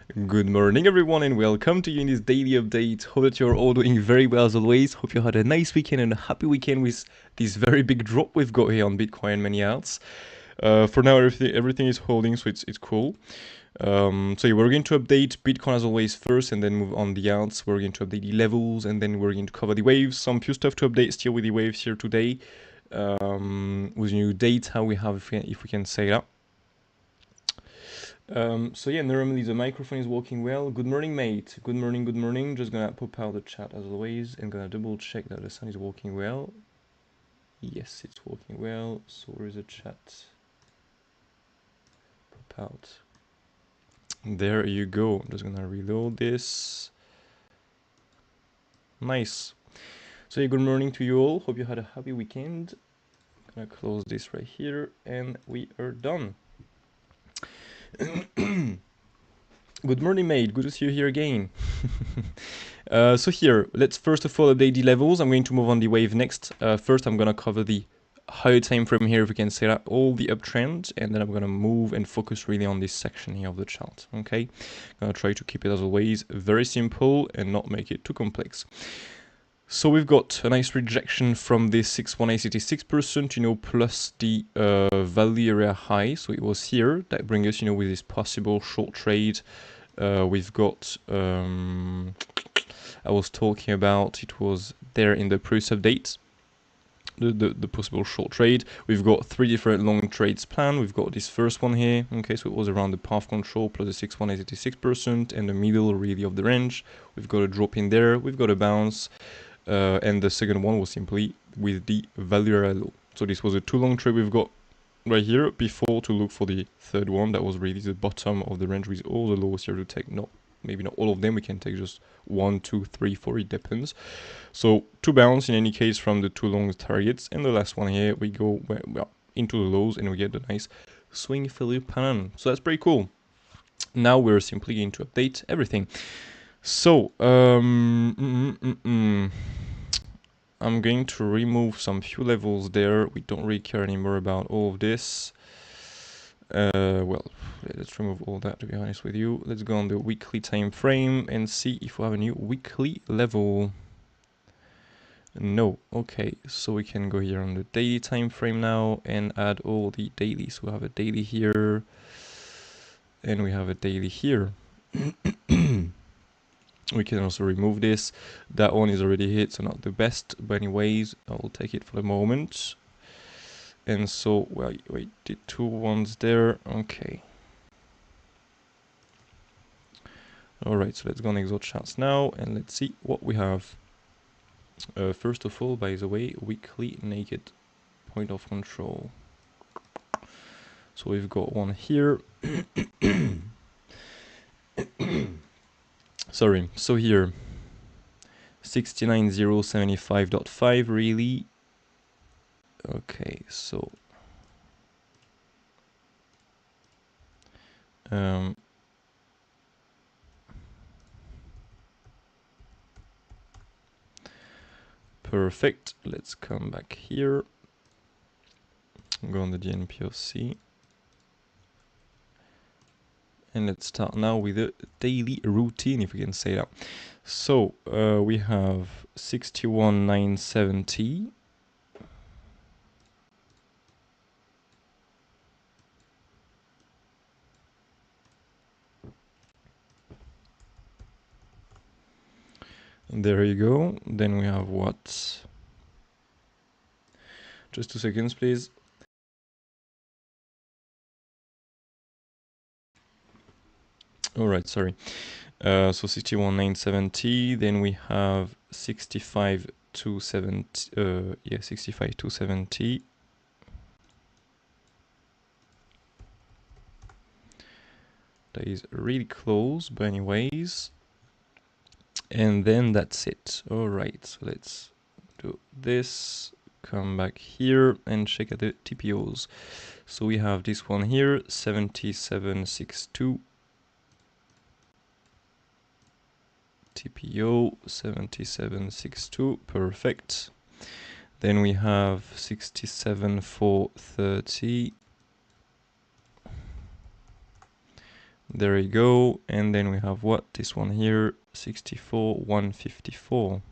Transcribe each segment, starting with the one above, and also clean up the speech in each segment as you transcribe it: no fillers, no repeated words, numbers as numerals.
Good morning everyone and welcome to you in this daily update. Hope that you're all doing very well as always. Hope you had a nice weekend and a happy weekend with this very big drop we've got here on Bitcoin and many alts. For now everything is holding, so it's cool. So yeah, we're going to update Bitcoin as always first and then move on the alts. We're going to update the levels and then we're going to cover the waves. Some few stuff to update still with the waves here today. With new data we have, if we can say that. So yeah, normally the microphone is working well. Good morning, mate. Good morning, good morning. Just gonna pop out the chat as always and gonna double check that the sound is working well. Yes, it's working well. So where is the chat? Pop out. There you go. I'm just gonna reload this. Nice. So yeah, good morning to you all. Hope you had a happy weekend. Gonna close this right here and we are done. Good morning, mate. Good to see you here again. So here, let's first of all update the levels. I'm going to move on the wave next. First, I'm going to cover the higher time frame here, if we can say that, all the uptrend, and then I'm going to move and focus really on this section here of the chart. Okay, I'm going to try to keep it as always very simple and not make it too complex. So we've got a nice rejection from this 61866%, plus the value area high. So it was here that brings us, with this possible short trade. We've got, I was talking about, it was there in the previous update, the possible short trade. We've got 3 different long trades planned. We've got this first one here, okay, so it was around the path control plus the 61866% and the middle really of the range. We've got a drop in there, we've got a bounce. And the second one was simply with the value area low. So this was a 2 long trade we've got right here before to look for the third one. That was really the bottom of the range with all the lows here to take. No, maybe not all of them. We can take just 1, 2, 3, 4. It depends. So 2 bounce in any case from the 2 long targets. And the last one here, we go into the lows and we get the nice swing failure pattern. So that's pretty cool. Now we're simply going to update everything. So, I'm going to remove some few levels there. We don't really care anymore about all of this. Well, let's remove all that, to be honest with you. Let's go on the weekly time frame and see if we have a new weekly level. No. Okay, so we can go here on the daily time frame now and add all the dailies. We have a daily here and we have a daily here. We can also remove this. That one is already hit, so not the best, but anyways, I will take it for the moment. And so, well, wait, the 2 ones there. Okay. Alright, so let's go on exalt charts now and let's see what we have. First of all, by the way, weekly naked point of control. So we've got one here. Sorry, so here 69075.5 really. Okay, so perfect. Let's come back here. Go on the DNPOC. And let's start now with a daily routine, if we can say that. So we have 61,970. There you go. Then we have what? Just 2 seconds, please. All right, sorry. So 61,970. Then we have 65,270. Yeah, 65,270. That is really close, but anyways. And then that's it. All right, so let's do this. Come back here and check at the TPOs. So we have this one here, 7762. TPO 7762, perfect. Then we have 67430. There you go. And then we have what? This one here, 64,154.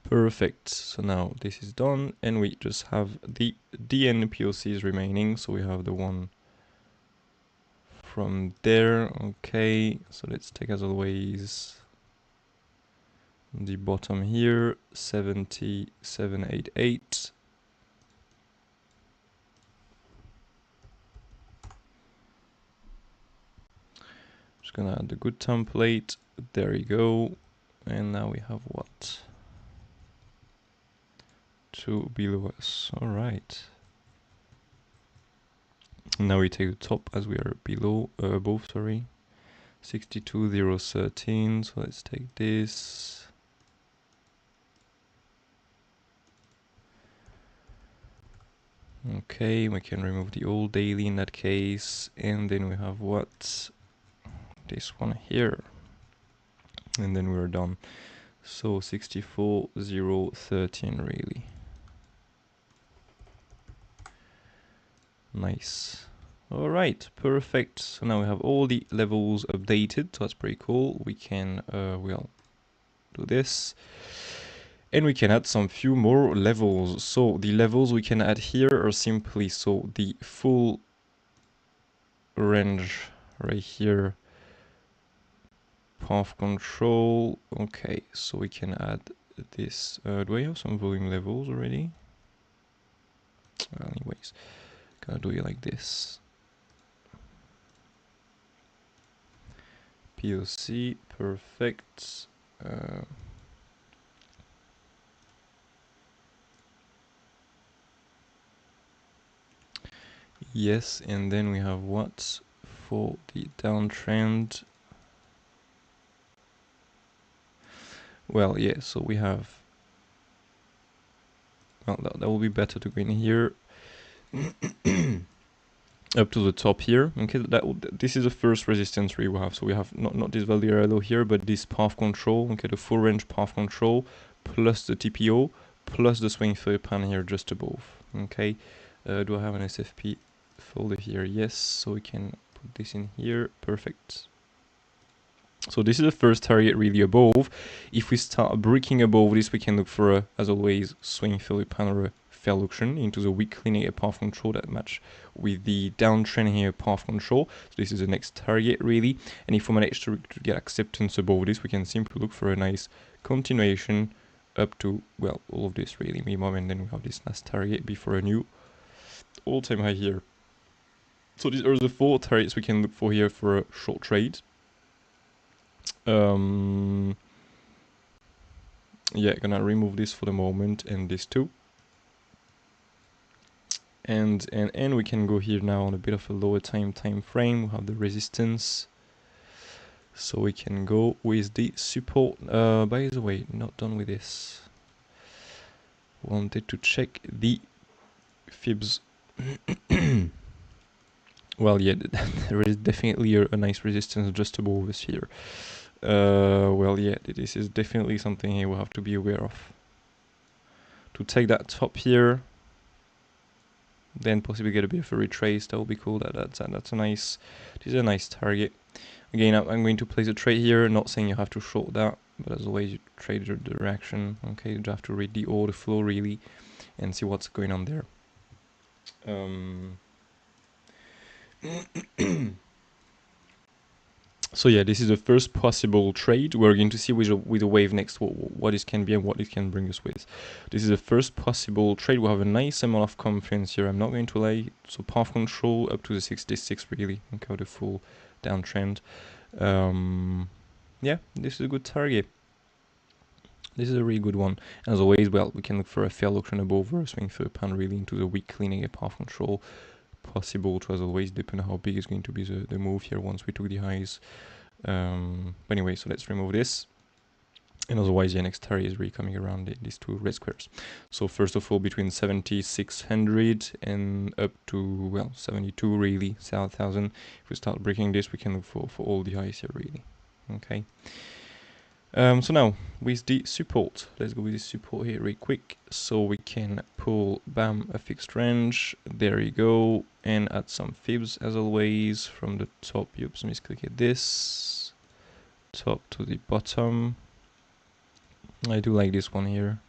Perfect. So now this is done, and we just have the DN POCs remaining. So we have the one from there. Okay, so let's take as always the bottom here, 7788. Just gonna add the good template. There you go. And now we have what? 2 below us. All right. Now we take the top as we are below, above, sorry. 62,013. So let's take this. Okay, we can remove the old daily in that case, and then we have what? This one here, and then we're done. So 64,013 really. Nice. All right, perfect. So now we have all the levels updated, so that's pretty cool. We can, we'll do this. And we can add some few more levels. So the levels we can add here are simply, so the full range right here, path control. Okay, so we can add this. Do I have some volume levels already? Well, anyways, gonna do it like this. POC, perfect. Yes, and then we have what for the downtrend? Well, yeah, so we have, well, that will be better to go in here up to the top here. Okay, this is the first resistance we have. So we have not this value here, but this path control. Okay, the full range path control plus the TPO plus the swing failure pan here just above. Okay, do I have an SFP folder here? Yes, so we can put this in here. Perfect. So this is the first target really above. If we start breaking above this, we can look for a, as always, swing failure pan or a fail auction into the weak linear path control that match with the downtrend here path control. So this is the next target really. And if we manage to get acceptance above this, we can simply look for a nice continuation up to, well, all of this really minimum, and then we have this last target before a new all-time high here. So these are the 4 targets we can look for here for a short trade. Yeah, gonna remove this for the moment and this too. And we can go here now on a bit of a lower time frame. We have the resistance, so we can go with the support. By the way, not done with this. Wanted to check the fibs. Well, yeah, there is definitely a nice resistance just above us here. Well, yeah, this is definitely something here we'll have to be aware of. To take that top here, then possibly get a bit of a retrace. That will be cool. That's a nice. This is a nice target. Again, I'm going to place a trade here. Not saying you have to short that, but as always, you trade your direction. Okay, you have to read the order flow really, and see what's going on there. So yeah, this is the first possible trade. We're going to see with the wave next what it can be and what it can bring us with. This is the first possible trade. We have a nice amount of confidence here. I'm not going to lie. So path control up to the 66 really. Okay, the full downtrend. Yeah, this is a good target. This is a really good one. As always, well, we can look for a fail auction above or a swing through a pan really into the weak cleaning a path control. Possible to, as always, depend on how big is going to be the move here once we took the highs. But anyway, so let's remove this. And otherwise, the next target is really coming around these 2 red squares. So first of all, between 7,600 and up to, well, 72 really, 7,000. If we start breaking this, we can look for all the highs here really. Okay. So now with the support, let's go with the support here really quick, so we can pull bam a fixed range. There you go, and add some fibs as always from the top. Oops, misclick it. This top to the bottom. I do like this one here.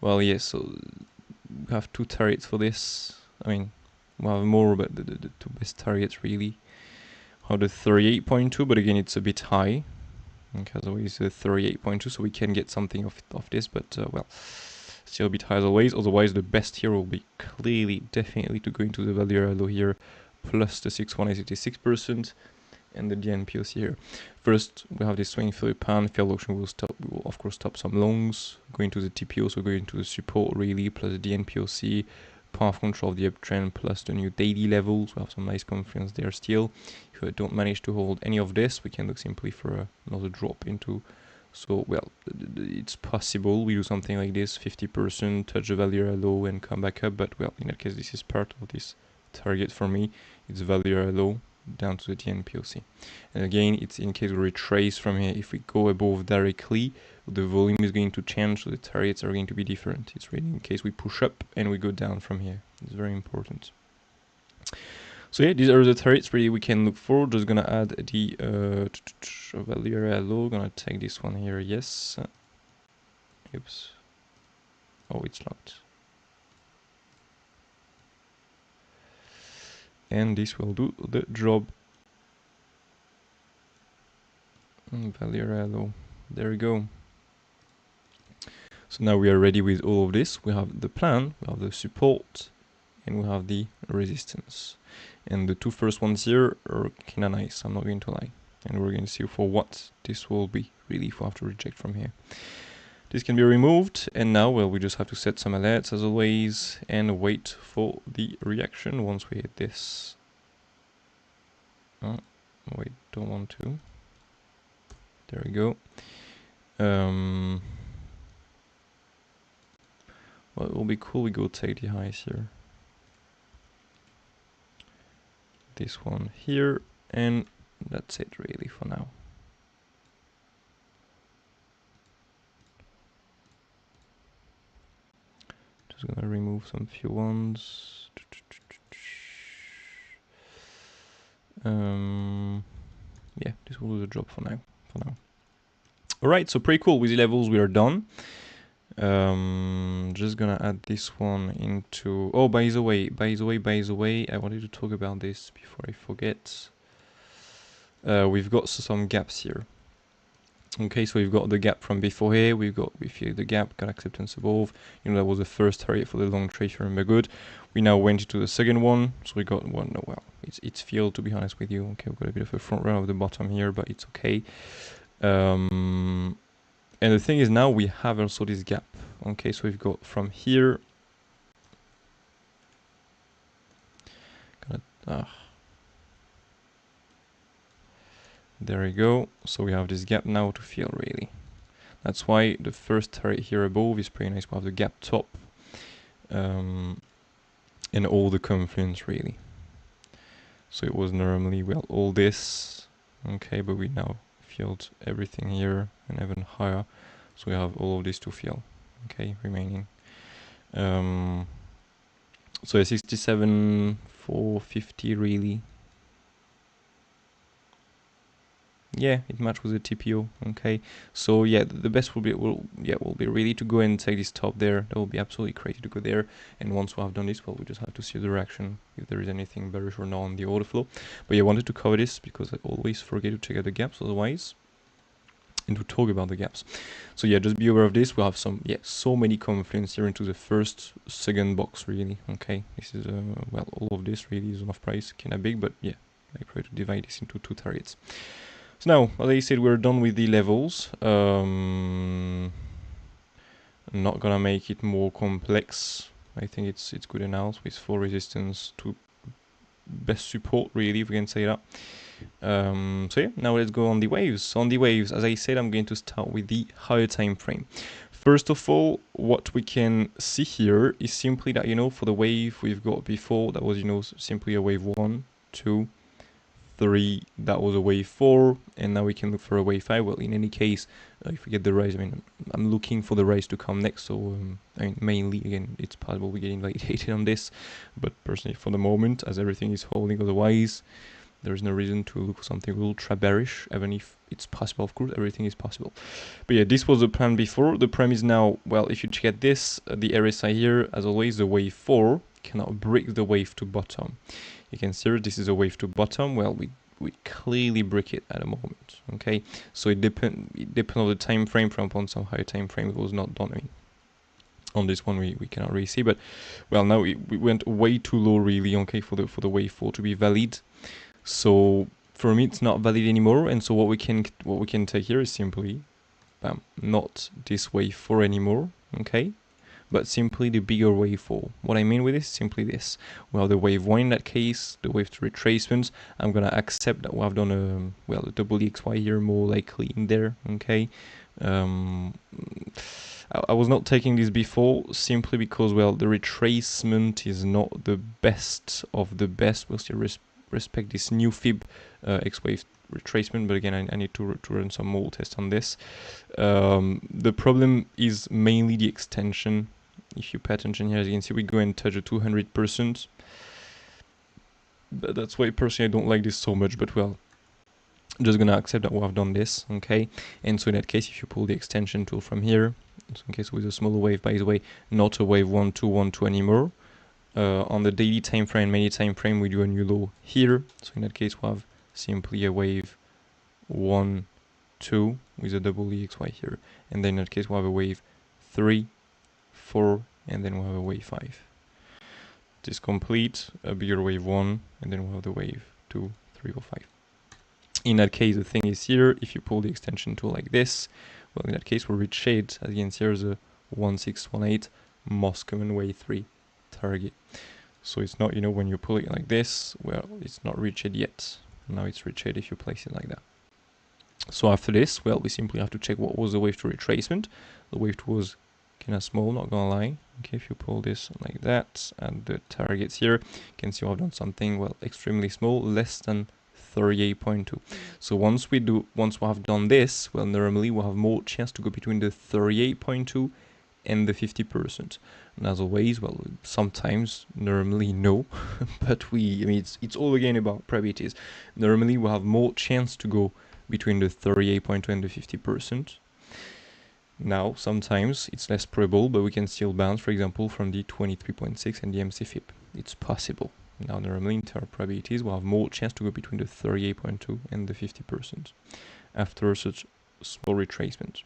Well, yes. So we have two targets for this. I mean, we have more, but the two best targets really are the 38.2, but again, it's a bit high. Okay, as always, 38.2, so we can get something of this, but well, still a bit high as always. Otherwise, the best here will be clearly, definitely to go into the value low here, plus the 6.86%, and the DNPOC here. First, we have this swing failure pan. Failed auction will stop. We will of course stop some longs. Go into the TPO, so go into the support really, plus the DNPOC. Path control of the uptrend plus the new daily levels. We have some nice confidence there still. If we don't manage to hold any of this, we can look simply for another drop into. So, well, it's possible we do something like this, 50%, touch the value low and come back up. But, well, in that case, this is part of this target for me. It's value low down to the DNPOC. And again, it's in case we retrace from here. If we go above directly, the volume is going to change, so the targets are going to be different. It's really in case we push up and we go down from here. It's very important. So yeah, these are the targets really we can look for. Just gonna add the value area low. Gonna take this one here. Yes. Oops. Oh, it's locked. And this will do the job. Value area low. There we go. So now we are ready with all of this. We have the plan, we have the support, and we have the resistance. And the two first ones here are kinda nice, I'm not going to lie. And we're going to see for what this will be, really, if we have to reject from here. This can be removed, and now, well, we just have to set some alerts as always, and wait for the reaction once we hit this. Oh, wait, don't want to. There we go. Well, it will be cool, we go take the highs here. This one here, and that's it really for now. Just gonna remove some few ones. Yeah, this will do the job for now. Alright, so pretty cool. With the levels we are done. Just gonna add this one into. Oh, by the way, I wanted to talk about this before I forget. We've got some gaps here. Okay, so we've got the gap from before here. We feel the gap, got acceptance above. You know, that was the first target for the long trade. If you remember good. We now went into the second one, so we got one. No, well, it's filled, to be honest with you. Okay, we've got a bit of a front run of the bottom here, but it's okay. And the thing is, now we have also this gap. Okay, so we've got from here. There we go. So we have this gap now to fill really. That's why the first target here above is pretty nice. We have the gap top and all the confluence really. So it was normally, well, all this. Okay, but we now filled everything here and even higher. So we have all of this to fill. Okay, remaining. So a 67,450 really. Yeah, it matched with the TPO. Okay, so yeah, the best will be really to go and take this top there. That will be absolutely crazy to go there. And once we have done this, well, we just have to see the reaction if there is anything bearish or not on the order flow. But yeah, I wanted to cover this because I always forget to check out the gaps otherwise, and to talk about the gaps. So yeah, just be aware of this. We have some, so many confluence here into the first, second box really. Okay, this is well, all of this really is enough price, kinda big, but yeah, I try to divide this into two targets. So now, as I said, we're done with the levels. I'm not gonna make it more complex. I think it's good enough with 4 resistance to best support really, if we can say that. So yeah, now let's go on the waves. On the waves, as I said, I'm going to start with the higher time frame. First of all, what we can see here is simply that, you know, for the wave we've got before, that was, you know, simply a wave 1, 2, 3, that was a wave 4, and now we can look for a wave 5. Well, in any case, if we get the rise, I mean, I'm looking for the rise to come next, so I mean, mainly, again, it's possible we get invalidated on this, but personally, for the moment, as everything is holding otherwise, there is no reason to look for something ultra bearish, even if it's possible, of course, everything is possible. But yeah, this was the plan before. The prime is now, well, if you check at this, the RSI here, as always, the wave 4 cannot break the wave to bottom. You can see this is a wave to bottom. Well, we clearly break it at the moment. Okay, so it depends on the time frame. From on some higher time frame, it was not done. I mean, on this one we cannot really see, but well, now we went way too low, really. Okay, for the wave 4 to be valid. So for me, it's not valid anymore. And so what we can take here is simply, not this wave 4 anymore. Okay, but simply the bigger wave 4. What I mean with this is simply this. Well, the wave 1 in that case, the wave 2 retracements, I'm gonna accept that we have done a double XY here, more likely in there, okay? I was not taking this before simply because, well, the retracement is not the best of the best. We'll still respect this new fib X-wave retracement, but again, I need to run some more tests on this. The problem is mainly the extension. If you pay attention here, as you can see, we go and touch a 200%. But that's why personally I don't like this so much, but well, I'm just gonna accept that we have done this, okay? And so in that case, if you pull the extension tool from here, okay, so with a smaller wave, by the way, not a wave 1, 2, 1, 2 anymore. On the daily time frame, many time frame, we do a new low here. So in that case, we have simply a wave 1, 2 with a double EXY here. And then in that case, we'll have a wave 3, 4, and then we'll have a wave 5. This complete, a bigger wave 1, and then we'll have the wave 2, 3, or 5. In that case, the thing is here, if you pull the extension tool like this, well, in that case, we'll reach shade. As you can see, here's a 1618 most common wave 3 target. So it's not, when you pull it like this, well, it's not reached yet. Now it's reached if you place it like that. So after this, well, we simply have to check what was the wave 2 retracement. The wave 2 was kind of small, not gonna lie. Okay, if you pull this like that, and the targets here, you can see I've done something, well, extremely small, less than 38.2. So once we have done this, well, normally we'll have more chance to go between the 38.2 and the 50%. And as always, well, sometimes, normally no, but it's all again about probabilities. Normally we'll have more chance to go between the 38.2 and the 50%. Now, sometimes it's less probable, but we can still bounce, for example, from the 23.6 and the MCFIP. It's possible. Now, normally in terms of probabilities, we'll have more chance to go between the 38.2 and the 50% after such small retracement.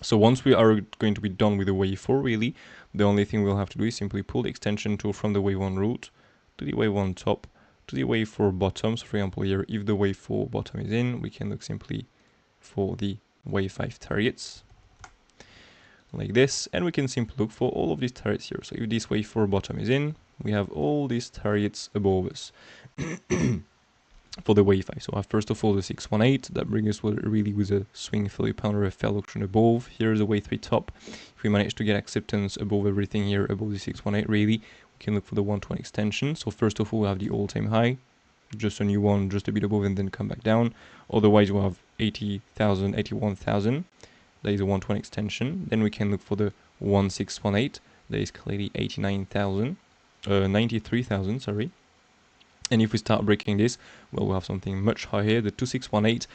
So once we are going to be done with the wave 4, really, the only thing we'll have to do is simply pull the extension tool from the wave 1 root to the wave 1 top to the wave 4 bottom. So for example here, if the wave 4 bottom is in, we can look simply for the wave 5 targets like this, and we can simply look for all of these targets here. So if this wave 4 bottom is in, we have all these targets above us for the wave 5. So I have first of all the 618, that brings us really with a swing 30 pounder, a fair auction above. Here's the wave 3 top. If we manage to get acceptance above everything here, above the 618 really, we can look for the 120 extension. So first of all, we have the all-time high, just a new one, just a bit above, and then come back down. Otherwise, we'll have 80,000, 81,000. That is a 120 extension. Then we can look for the 1618. That is clearly 89,000, 93,000, sorry. And if we start breaking this, well, we'll have something much higher. The 2618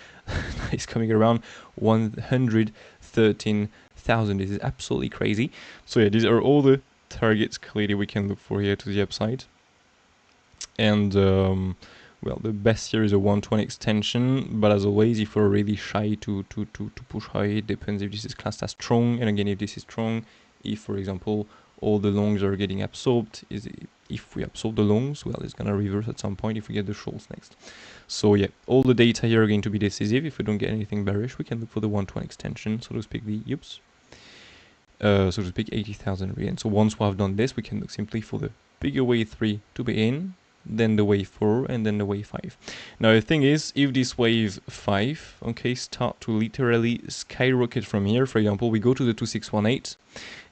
is coming around 113,000. This is absolutely crazy. So yeah, these are all the targets clearly we can look for here to the upside. And well, the best here is a 120 extension, but as always, if we're really shy to push high, it depends if this is classed as strong, and again, if this is strong, if, for example, all the longs are getting absorbed, if we absorb the longs, well, it's gonna reverse at some point if we get the shorts next. So yeah, all the data here are going to be decisive. If we don't get anything bearish, we can look for the 120 extension, so to speak, so to speak, 80,000 really. And so once we have done this, we can look simply for the bigger wave 3 to be in, then the wave 4, and then the wave 5. Now the thing is, if this wave 5, okay, start to literally skyrocket from here, for example, we go to the 2618,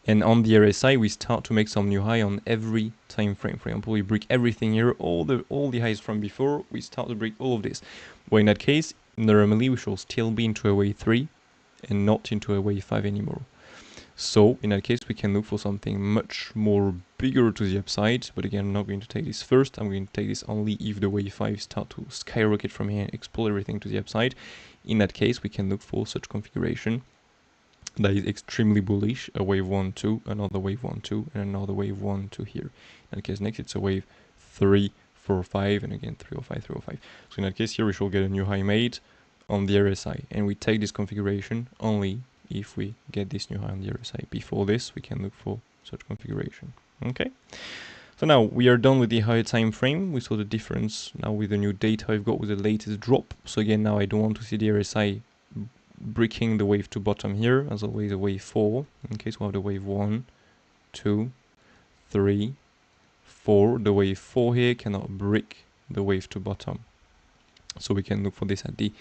And on the RSI, we start to make some new high on every time frame. For example, we break everything here, all the highs from before, we start to break all of this. Well, in that case, normally we should still be into a wave 3 and not into a wave 5 anymore. So in that case, we can look for something much more bigger to the upside. But again, I'm not going to take this first. I'm going to take this only if the wave 5 start to skyrocket from here and explode everything to the upside. In that case, we can look for such configuration that is extremely bullish, a wave 1, 2, another wave 1, 2, and another wave 1, 2 here. In that case, next it's a wave 3, 4, 5, and again 3, 5, 3, 5. So in that case, here we shall get a new high made on the RSI, and we take this configuration only if we get this new high on the RSI. Before this, we can look for such configuration. Okay. So now we are done with the higher time frame. We saw the difference now with the new data I've got with the latest drop. So again, now I don't want to see the RSI breaking the wave to bottom here, as always a wave 4. Okay, so we have the wave 1, 2, 3, 4. The wave 4 here cannot break the wave to bottom. So we can look for this at the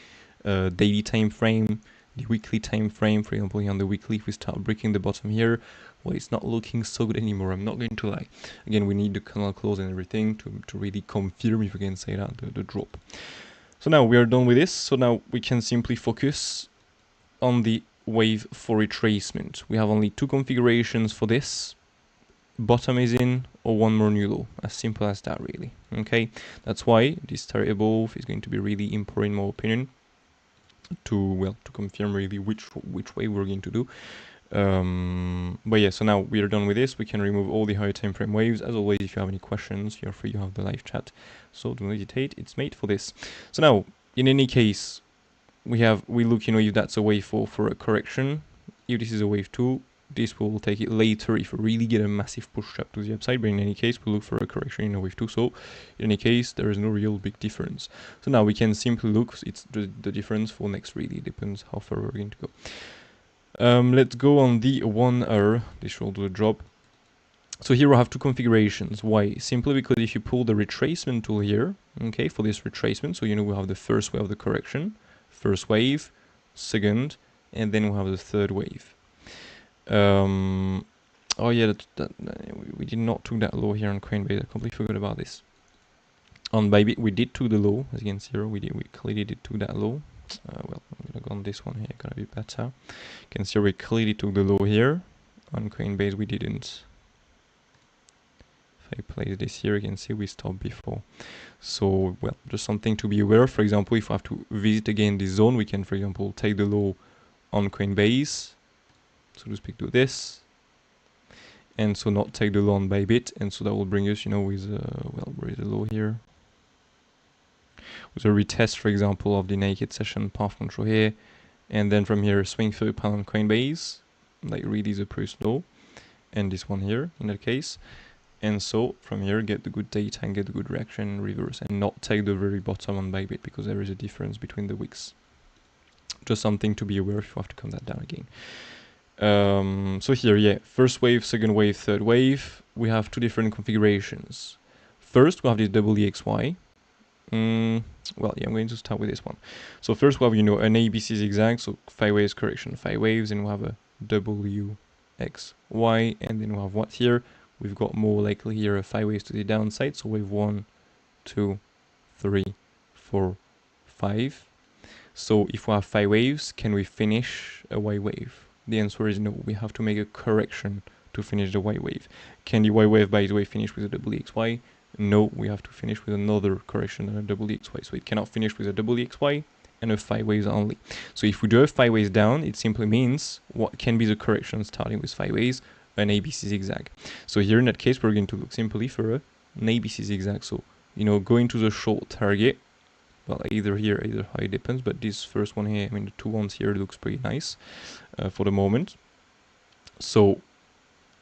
daily time frame, the weekly time frame. For example, here on the weekly, if we start breaking the bottom here, well, it's not looking so good anymore, I'm not going to lie. Again, we need the candle close and everything to really confirm, if we can say that, the drop. So now we are done with this. So now we can simply focus on the wave for retracement. We have only 2 configurations for this. Bottom is in or one more new low. As simple as that, really. Okay, that's why this target above is going to be really important, in my opinion, to confirm really which way we're going to do. But yeah, so now we are done with this. We can remove all the higher time frame waves. As always, if you have any questions, you're free to have the live chat. So do not hesitate, it's made for this. So now, in any case, we look, if that's a wave 4 for a correction. If this is a wave 2, this will take it later if we really get a massive push up to the upside. But in any case, we look for a correction in a wave 2. So in any case, there is no real big difference. So now we can simply look. It's the difference for next, really depends how far we're going to go. Let's go on the 1 hour. This will do the job. So here we have 2 configurations. Why? Simply because if you pull the retracement tool here, okay, for this retracement, so we have the first wave of the correction, first wave, second, and then we have the third wave. Oh yeah, we did not took that low here on Coinbase. I completely forgot about this. On Bybit, we did took the low, as you can see here. We clearly did took that low. Well, I'm gonna go on this one here. Gonna be better. You can see we clearly took the low here. On Coinbase, we didn't. If I place this here, you can see we stopped before. So, well, just something to be aware of. For example, if we have to visit again this zone, we can, for example, take the low on Coinbase, so to speak, do this, and so not take the low on Bybit, and so that will bring us, with, well, where is the low here? With a retest, for example, of the naked session path control here, and then from here, swing through pound on Coinbase, like really the first low, and this one here, in that case. And so from here, get the good data and get the good reaction, reverse, and not take the very bottom on Bybit, because there is a difference between the wicks. Just something to be aware of if you have to come that down again. So here, yeah, first wave, second wave, third wave, we have 2 different configurations. First, we have this EXY. Well, yeah, I'm going to start with this one. So first we have, an ABC zigzag, so 5 waves correction, 5 waves, and we have a WXY, and then we have what here? We've got more likely here a 5 waves to the downside, so wave 1, 2, 3, 4, 5. So if we have 5 waves, can we finish a Y wave? The answer is no. We have to make a correction to finish the Y wave. Can the Y wave, by the way, finish with a WXY? No, we have to finish with another correction than a WXY. So it cannot finish with a WXY and a 5 waves only. So if we do a 5 waves down, it simply means what can be the correction starting with 5 waves? An ABC zigzag. So here in that case, we're going to look simply for an ABC zigzag. So, going to the short target, well, either here, either high, depends, but this first one here, the 2 ones here looks pretty nice for the moment. So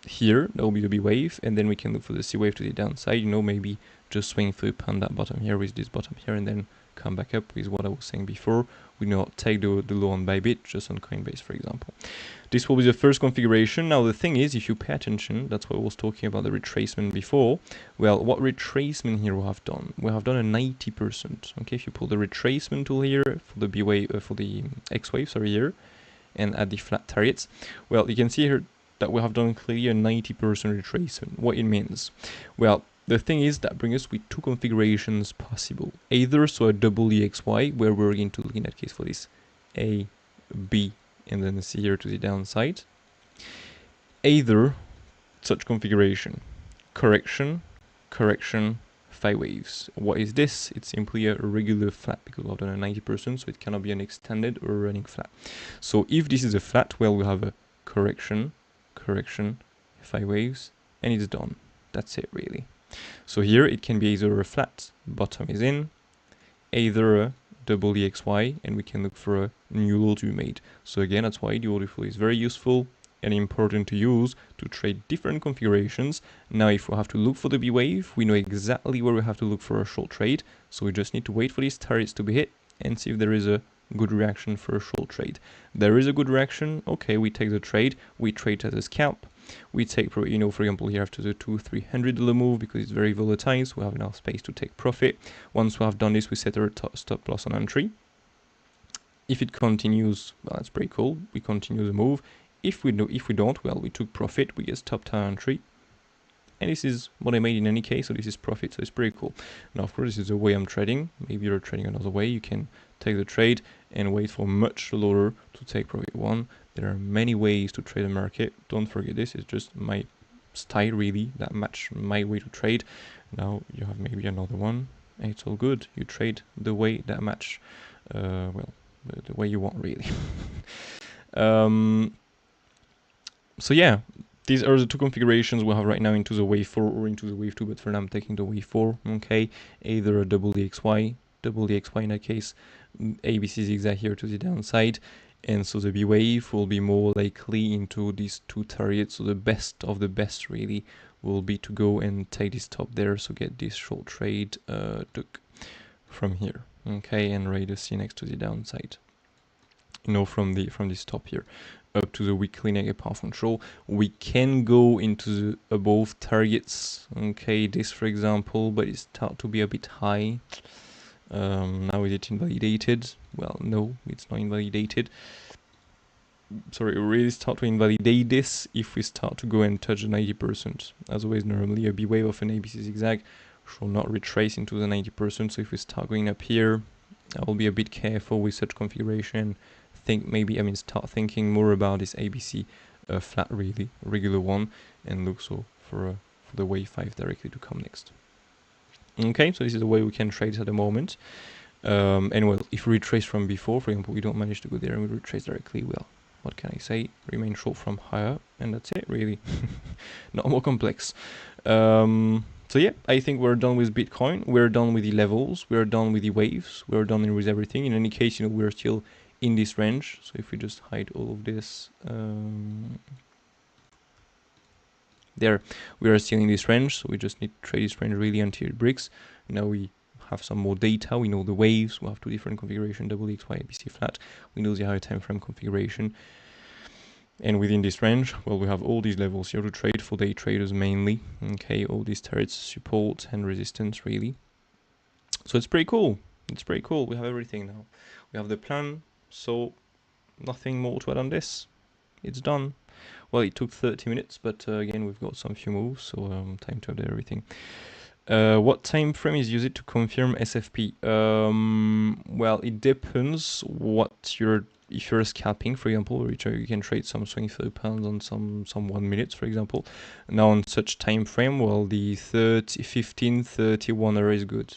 here, that will be the B wave, and then we can look for the C wave to the downside, maybe just swing through upon that bottom here with this bottom here, and then come back up with what I was saying before. We not take the low on Bybit, just on Coinbase, for example. This will be the first configuration. Now the thing is, if you pay attention, that's why I was talking about the retracement before. Well, what retracement here we have done? We have done a 90%. Okay, if you pull the retracement tool here for the B wave, for the X wave, sorry, here, and add the flat targets, well, you can see here that we have done clearly a 90% retracement. What it means? Well, the thing is that brings us with two configurations possible. Either so a double EXY, where we're going to look in that case for this A, B, and then C here to the downside. Either such configuration, correction, correction, 5 waves. What is this? It's simply a regular flat because we've done a 90%, so it cannot be an extended or running flat. So if this is a flat, well, we have a correction, correction, 5 waves, and it's done. That's it, really. So here it can be either a flat, bottom is in, either a double EXY, and we can look for a new low to be made. So again, that's why the order flow is very useful and important to use to trade different configurations. Now, if we have to look for the B wave, we know exactly where we have to look for a short trade. So we just need to wait for these targets to be hit and see if there is a good reaction for a short trade. There is a good reaction. Okay, we take the trade. We trade as a scalp. We take, you know, for example, here after the $200-300 move because it's very volatile, so we have enough space to take profit. Once we have done this, we set our stop loss on entry. If it continues, well, that's pretty cool. We continue the move. If we don't, well, we took profit. We get stopped on entry. And this is what I made in any case, so this is profit, so it's pretty cool. Now, of course, this is the way I'm trading. Maybe you're trading another way. You can take the trade and wait for much lower to take profit one. There are many ways to trade the market. Don't forget this. It's just my style, really, that match my way to trade. Now, you have maybe another one, and it's all good. You trade the way that match, well, the way you want, really. So yeah, these are the two configurations we have right now into the wave 4 or into the wave 2, but for now I'm taking the wave 4, okay? Either a double EXY in that case, ABC zigzag here to the downside, and so the B wave will be more likely into these two targets, so the best of the best really will be to go and take this top there, so get this short trade took from here, okay, and rate the C next to the downside. You know, from this top here up to the weekly negative path control. We can go into the above targets, okay, this for example, but it's start to be a bit high. Now is it invalidated? Well, no, it's not invalidated. Sorry, we really start to invalidate this if we start to go and touch the 90%. As always, normally a B wave of an ABC zigzag shall not retrace into the 90%, so if we start going up here, I will be a bit careful with such configuration. Start thinking more about this ABC flat, really regular one, and look so for the wave 5 directly to come next. Okay, so this is the way we can trade at the moment. And well, if we retrace from before, for example, we don't manage to go there and we retrace directly, well, what can I say? Remain short from higher, and that's it, really. Not more complex. So yeah, I think we're done with Bitcoin. We're done with the levels. We're done with the waves. We're done with everything. In any case, you know, we're still in this range. So if we just hide all of this, there, we are still in this range. So we just need to trade this range really until it breaks. Now we have some more data. We know the waves. We have two different configuration: double XY, ABC flat. We know the higher time frame configuration. And within this range, well, we have all these levels here to trade for day traders mainly. Okay, all these targets, support and resistance, really. So it's pretty cool. It's pretty cool. We have everything now. We have the plan. So nothing more to add on this. It's done. Well, it took 30 minutes, but again, we've got some few moves, so time to update everything. What time frame is used to confirm SFP? Well, it depends what if you're scalping, for example, you can trade some swing £30 on some 1 minute, for example. Now on such time frame, well, the 15, 30, 1 hour is good.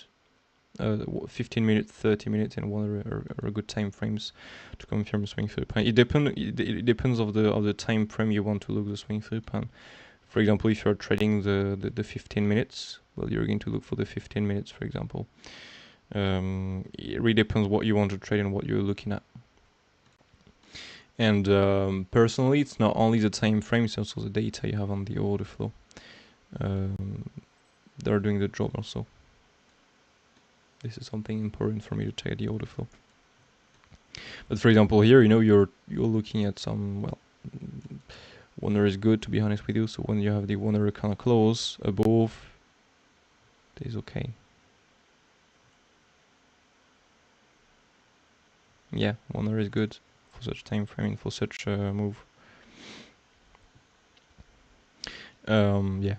15 minutes, 30 minutes, and 1 hour are good time frames to confirm swing £30. It depends of the time frame you want to look the swing £30. For example, if you're trading the 15 minutes, well, you're going to look for the 15 minutes, for example. It really depends what you want to trade and what you're looking at. And personally, it's not only the time frame, it's also the data you have on the order flow. They're doing the job also. This is something important for me to check the order flow. But for example, here, you know, you're looking at some, well, 1 hour is good, to be honest with you. So when you have the 1 hour kind of close above, it is okay. Yeah, 1 hour is good for such time frame, for such move. Yeah.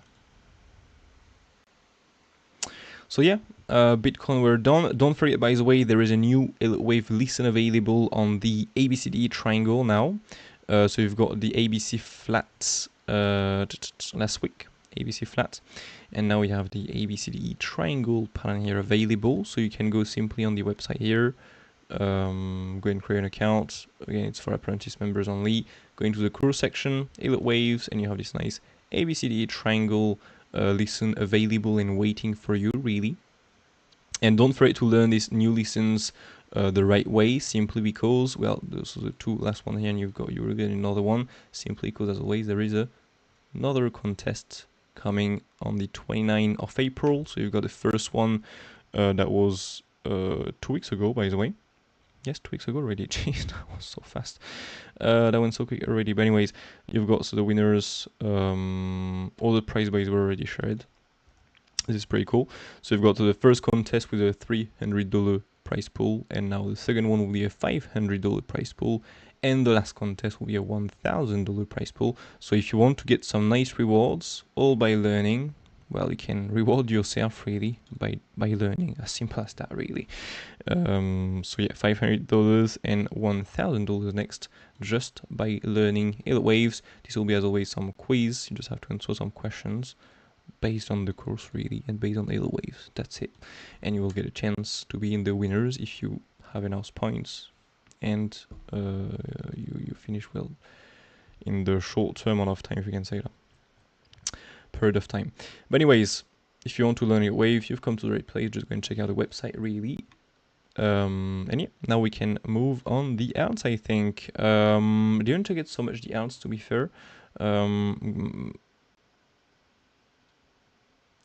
So yeah, Bitcoin, we're done. Don't forget, by the way, there is a new Elliott Wave listen available on the ABCD triangle now. So you've got the ABC flat last week, ABC flat, and now we have the ABCD triangle pattern here available. So you can go simply on the website here, go and create an account. Again, it's for apprentice members only. Go into the course section, Elliott Waves, and you have this nice ABCD triangle listen available and waiting for you, really. And don't forget to learn these new lessons the right way, simply because, well, those are the two last one here, and you will get another one, simply because, as always, there is another contest coming on the 29th of April. So you've got the first one that was 2 weeks ago, by the way. Yes, 2 weeks ago already. Jeez, that was so fast. That went so quick already. But anyways, you've got the winners. All the prize bays were already shared. This is pretty cool. So you've got the first contest with a $300 prize pool, and now the second one will be a $500 prize pool, and the last contest will be a $1,000 prize pool. So if you want to get some nice rewards, all by learning, well, you can reward yourself really by learning. As simple as that, really. So yeah, $500 and $1,000 next, just by learning Elliott Waves. This will be, as always, some quiz. You just have to answer some questions based on the course, really, and based on Elliott Waves. That's it. And you will get a chance to be in the winners if you have enough points and you finish well in the short term amount of time, if you can say that. Period of time. But anyways, if you want to learn Elliott Wave, you've come to the right place. Just go and check out the website, really. And yeah, now we can move on the outs, I think. Didn't check it so much the outs, to be fair.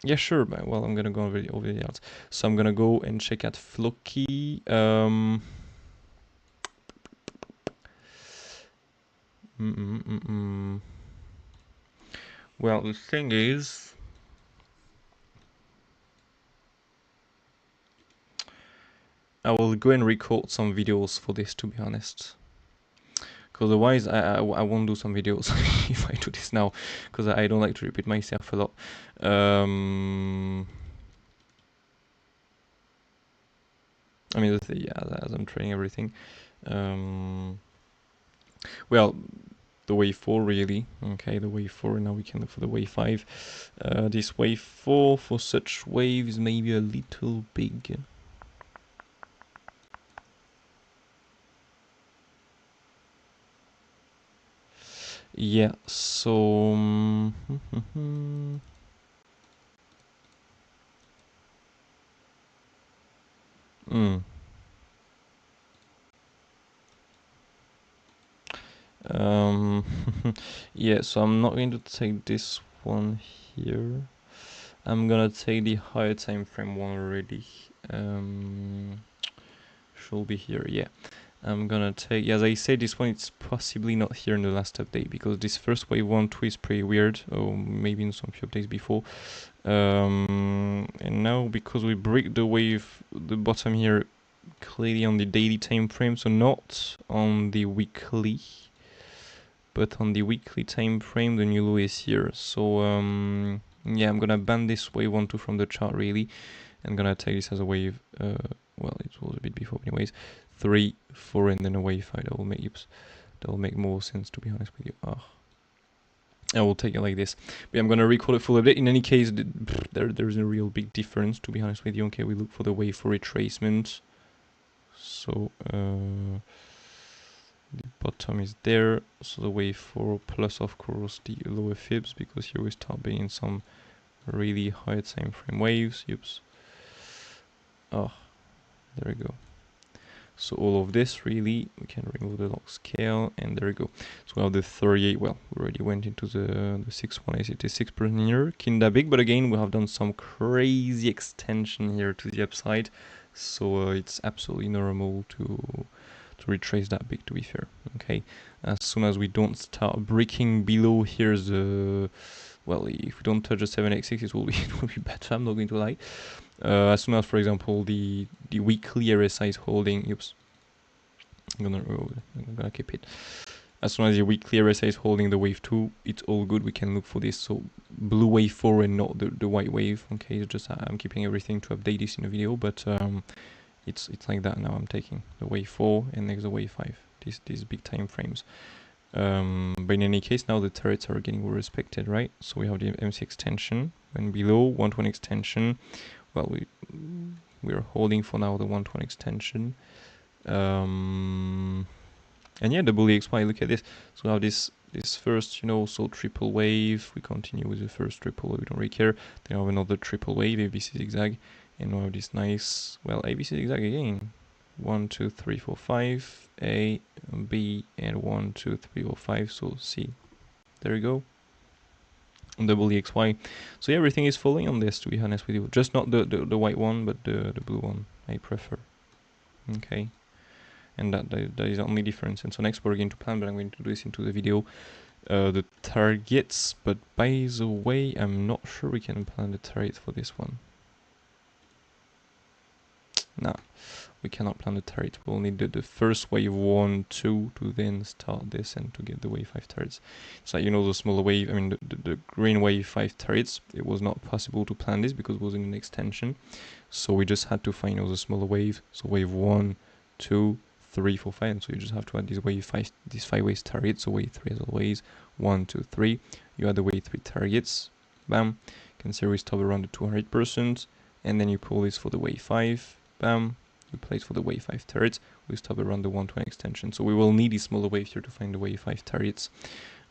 Yeah, sure. But, well, I'm gonna go over the outs. So I'm gonna go and check out FLOKI. Well, the thing is, I will go and record some videos for this, to be honest. Because otherwise, I won't do some videos if I do this now, because I don't like to repeat myself a lot. I mean, yeah, as I'm trading everything. Well, the wave 4 really. Okay, the wave 4, now we can look for the wave 5. This wave 4 for such waves maybe a little big. Yeah, so yeah, so I'm not going to take this one here. I'm gonna take the higher time frame one already. Should be here, yeah. I'm gonna take, as I said, this one it's possibly not here in the last update, because this first wave 1 twist is pretty weird, or maybe in some few updates before. And now, because we break the wave, the bottom here clearly on the daily time frame, so not on the weekly, but on the weekly time frame, the new low is here. So yeah, I'm gonna ban this wave 1 2 from the chart, really. I'm gonna take this as a wave, well, it was a bit before anyways, 3 4 and then a wave 5. That will make more sense, to be honest with you. I will take it like this. But I'm gonna record it full update. In any case, there's a real big difference, to be honest with you. Okay, we look for the wave for retracement. So the bottom is there, so the wave 4 plus, of course, the lower fibs, because here we start being some really high time frame waves. Oops. Oh, there we go. So all of this, really, we can remove the log scale, and there we go. So we have the 38, well, we already went into the 61886% here, kinda big, but again, we have done some crazy extension here to the upside, so it's absolutely normal to retrace that big, to be fair. Okay, as soon as we don't start breaking below here's the, well, if we don't touch the 786, it will be better, I'm not going to lie. As soon as, for example, the weekly RSI is holding, oops, I'm gonna keep it. as soon as your weekly RSI is holding the wave 2, it's all good. We can look for this. So blue wave 4 and not the white wave. Okay, it's just I'm keeping everything to update this in a video, but it's like that now. I'm taking the wave 4 and next the wave 5. These big time frames. But in any case, now the turrets are getting well respected, right? So we have the MC extension, and below 120 extension. Well, we're holding for now the 120 extension. And yeah, the bully XY, look at this. So now this first, so triple wave, we continue with the first triple wave, we don't really care. Then we have another triple wave, ABC zigzag, and we have this nice, well, ABC zigzag again. 1, 2, 3, 4, 5, A, B, and 1, 2, 3, 4, 5, so C. There you go. Double XY. So yeah, everything is falling on this, to be honest with you. Just not the white one, but the blue one I prefer. Okay. And that is the only difference. And so next we're going to plan, but I'm going to do this into the video, the targets. But by the way, I'm not sure we can plan the target for this one. No, we cannot plan the target. We'll need the first wave 1, 2 to then start this and to get the wave 5 turrets. So the smaller wave, I mean the green wave 5 turrets, it was not possible to plan this because it was in an extension. So we just had to find the smaller wave. So wave 1, 2, 3, 4, 5. And so you just have to add these 5 waves targets. So wave 3 as always. 1, 2, 3. You add the wave 3 targets. Bam. You can see we stop around the 200%. And then you pull this for the wave 5. Bam, you place for the wave 5 turrets, we stop around the 120 extension. So we will need these smaller waves here to find the wave 5 turrets.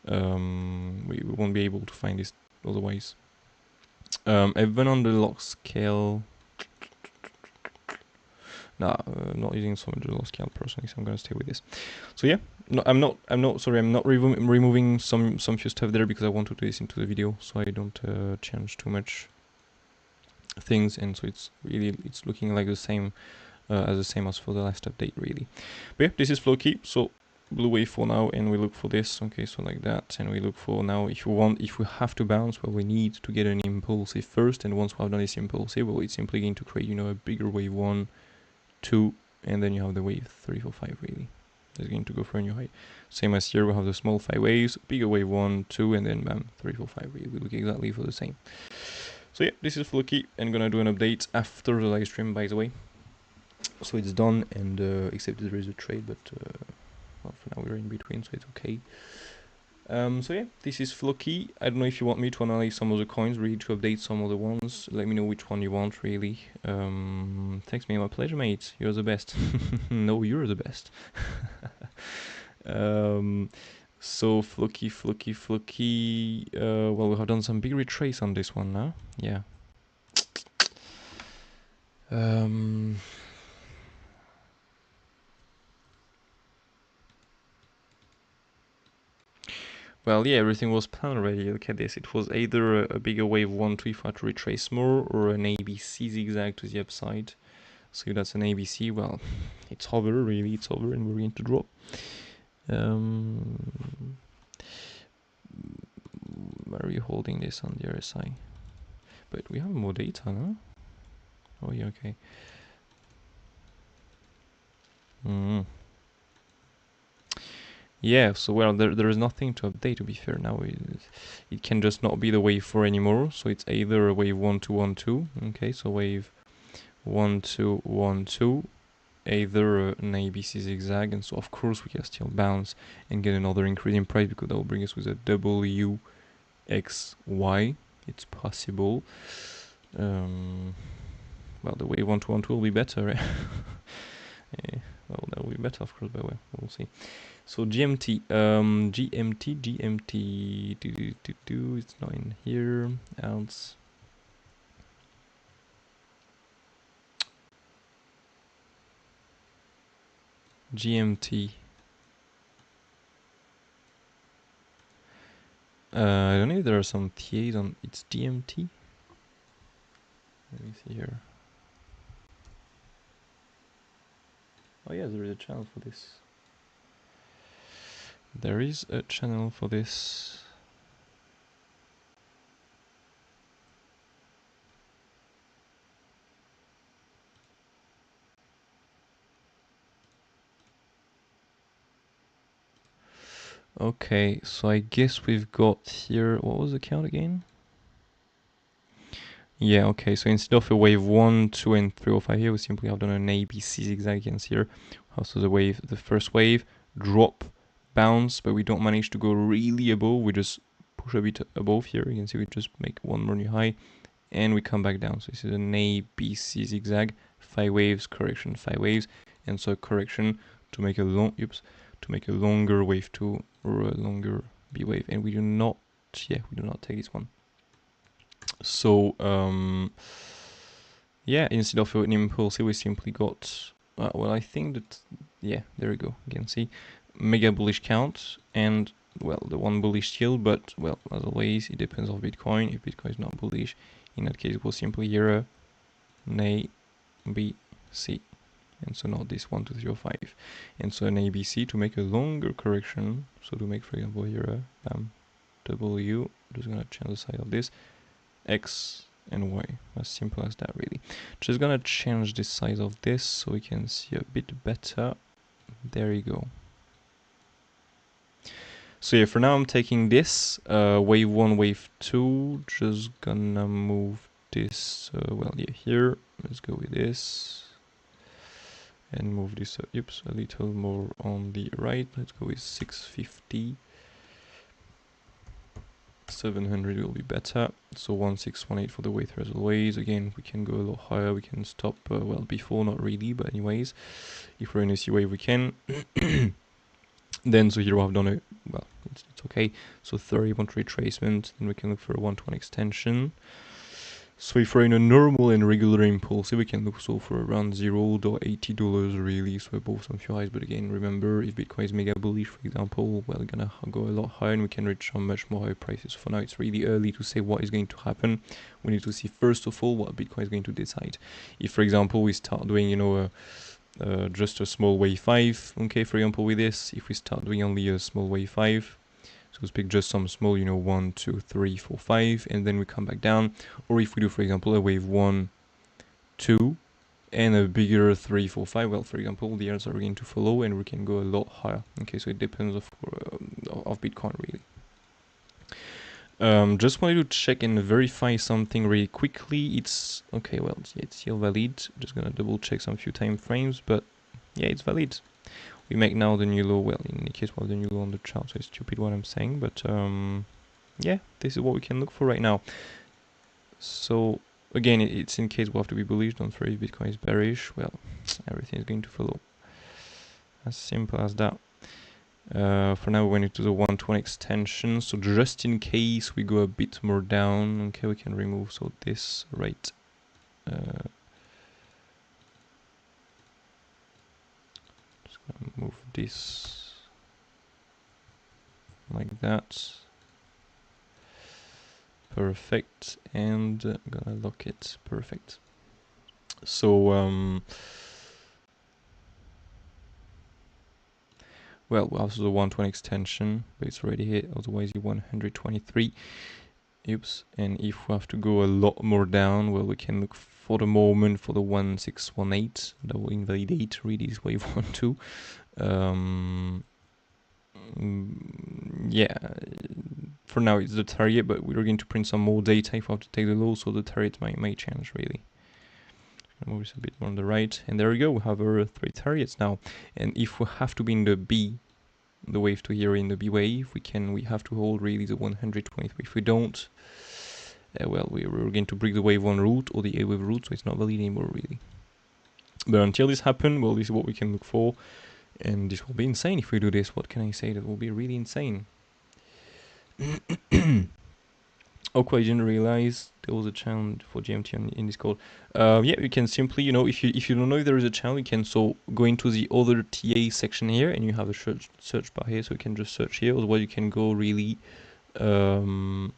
We won't be able to find this otherwise. Even on the log scale, nah, I'm not using so much the log scale personally, so I'm gonna stay with this. So yeah, no, I'm not removing some few stuff there because I want to do this into the video, so I don't change too much things, and so it's looking like the same as for the last update, really. But yeah, this is FLOKI. So blue wave for now, and we look for this. Okay, so like that, and we look for now if we have to bounce, well, we need to get an impulsive first, and once we have done this impulsive, well, it's simply going to create a bigger wave 1, 2, and then you have the wave 3, 4, 5. Really, it's going to go for a new high. Same as here, we have the small 5 waves, bigger wave 1, 2, and then bam, 3, 4, 5. Really, we look exactly for the same. So yeah, this is FLOKI, and gonna do an update after the live stream, by the way. So it's done, and except there is a trade, but well, for now we're in between, so it's okay. So yeah, this is FLOKI. I don't know if you want me to analyze some of the coins, really to update some of the ones. Let me know which one you want, really. Thanks, mate. My pleasure, mate. You're the best. No, you're the best. So FLOKI. Well, we have done some big retrace on this one now. Yeah. Well, yeah, everything was planned already. Look at this. It was either a bigger wave 1, 2 if I had to retrace more, or an ABC zigzag to the upside. So that's an ABC. Well, it's over, really. It's over, and we're going to drop. Why are we holding this on the RSI? But we have more data, no? Oh, yeah, okay. Yeah, so well, there is nothing to update, to be fair. Now it can just not be the wave 4 anymore. So it's either a wave 1, 2, 1, 2. Okay, so wave 1, 2, 1, 2. Either an ABC zigzag, and so of course we can still bounce and get another increase in price because that will bring us with a WXY. It's possible. Well, the wave 1, 2, 1, 2 will be better. Yeah, well, that will be better, of course, but well, we'll see. So GMT, GMT, it's not in here. Else. GMT. I don't know if there are some TAs on its GMT. Let me see here. Oh yeah, there is a channel for this. There is a channel for this. Okay, so I guess we've got here, what was the count again? Yeah, okay, so instead of a wave 1, 2, and 3 or 5 here, we simply have done an ABC zigzag. You can see here. So the first wave, drop, bounce, but we don't manage to go really above. We just push a bit above here. You can see we just make one more new high, and we come back down. So this is an ABC zigzag, 5 waves, correction, 5 waves, and so correction to make a longer wave 2 or a longer B wave, and we do not take this one. So yeah, instead of an impulse, we simply got well, I think that there we go. You can see mega bullish count and well, the one bullish still, but well, as always, it depends on Bitcoin. If Bitcoin is not bullish, in that case, we'll simply hear an A, B, C, and so not this 1, 2, 3, or 5, and so an ABC to make a longer correction. So to make, for example, here a W, just gonna change the size of this, X and Y, as simple as that really. Just gonna change the size of this so we can see a bit better. There you go. So yeah, for now I'm taking this wave 1, wave 2, just gonna move this here. Let's go with this and move this a little more on the right. Let's go with 650. 700 will be better. So 1618 for the wave 3 as always. Again, we can go a lot higher. We can stop well before, not really, but anyways, if we're in a C wave we can. Then so here we have done it. Well, it's okay. So 30 retracement. Then we can look for a 1-to-1 extension. So if we're in a normal and regular impulse, we can look so for around $0.80 really, so above some few highs. But again, remember, if Bitcoin is mega bullish, for example, well, we're gonna go a lot higher and we can reach some much more higher prices. For now, it's really early to say what is going to happen. We need to see first of all what Bitcoin is going to decide. If, for example, we start doing, just a small wave 5, okay, for example, with this, if we start doing only a small wave 5, so speak just some small, 1, 2, 3, 4, 5, and then we come back down. Or if we do, for example, a wave 1, 2, and a bigger 3, 4, 5, well, for example, the others are going to follow, and we can go a lot higher. Okay, so it depends of Bitcoin really. Just wanted to check and verify something really quickly. It's okay. Well, yeah, it's still valid. Just gonna double check some few time frames, but yeah, it's valid. We make now the new low. Well, in any case, we have the new low on the chart, so it's stupid what I'm saying, but yeah, this is what we can look for right now. So again, it's in case we have to be bullish. Don't worry, if Bitcoin is bearish, well, everything is going to follow. As simple as that. For now, we went into the 1-to-1 extension. So just in case we go a bit more down, okay, we can remove so this right. Just gonna move this like that. Perfect, and gonna lock it. Perfect. So well, we also the 1-to-1 extension, but it's already hit. Otherwise, you 123. Oops. And if we have to go a lot more down, well, we can look for the moment for the 1618. That will invalidate really this wave 1, 2. Yeah, for now it's the target, but we're going to print some more data if we have to take the low, so the target might change really. Move this a bit more on the right, and there we go. We have our 3 targets now. And if we have to be in the B, the wave 2 here in the B wave, we have to hold really the 123. If we don't, well, we're going to break the wave 1 route or the A wave route, so it's not valid anymore really. But until this happens, well, this is what we can look for, and this will be insane if we do this. What can I say? That will be really insane. Okay, I didn't realize there was a channel for GMT in this code. Yeah, you can simply, if you don't know if there is a channel, you can so go into the other TA section here, and you have a search bar here, so you can just search here. Otherwise, you can go really on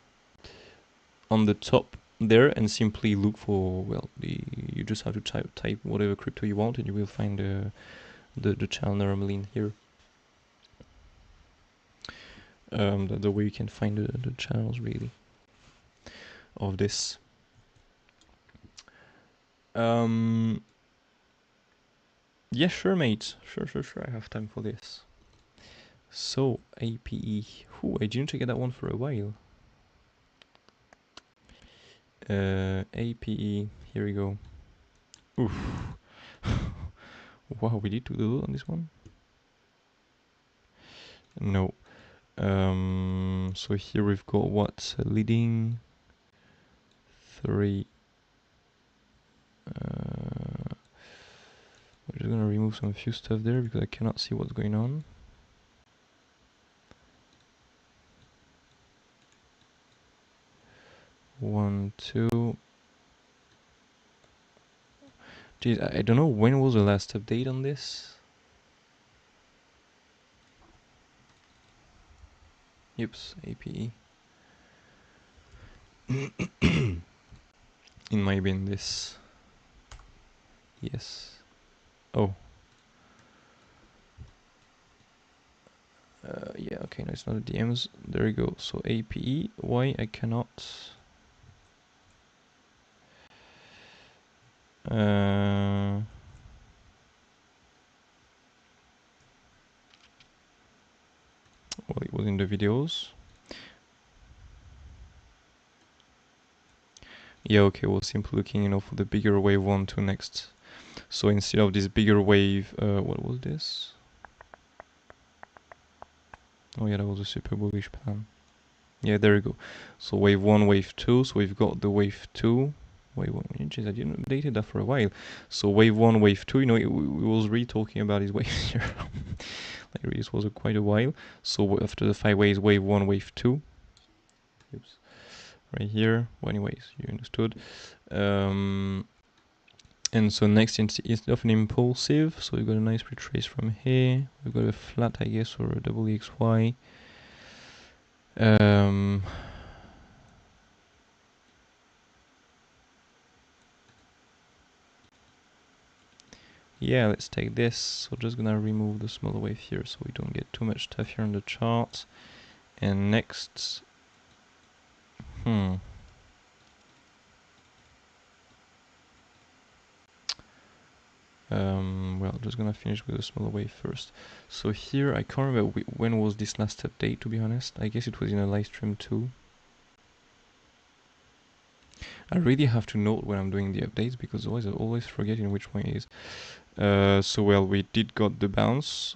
the top there and simply look for, well, you just have to type whatever crypto you want, and you will find the channel normally in here. The way you can find the channels really of this. Yeah, sure, mate. Sure. I have time for this. So APE. Ooh, I didn't get that one for a while. APE. Here we go. Oof. Wow, we did do on this one. No. So here we've got what leading 3. We're just gonna remove some few stuff there because I cannot see what's going on. One, two. Geez, I don't know when was the last update on this. Yips, APE. It might be in this. Yes. Oh. Yeah, okay, no, it's not the DMs. There we go. So APE, why I cannot... well, it was in the videos. Yeah, okay, we're simply looking, for the bigger wave 1 to next. So instead of this bigger wave, what was this? Oh yeah, that was a super bullish plan. Yeah, there we go. So wave 1, wave 2. So we've got the wave 2. Wave 1. Jeez, I didn't update that for a while. So wave 1, wave 2. We was really talking about these waves here. Like this was quite a while. So after the 5 waves, wave 1, wave 2. Oops. Right here. Well, anyways, you understood. And so next instead of an impulsive, so we've got a nice retrace from here. We've got a flat, I guess, or a double XY. Yeah, let's take this. So just gonna remove the smaller wave here so we don't get too much stuff here on the chart. And next, well, just gonna finish with the smaller wave first. So here, I can't remember when was this last update, to be honest. I guess it was in a live stream too. I really have to note when I'm doing the updates because otherwise I always forget in which one it is. So well, we did got the bounce.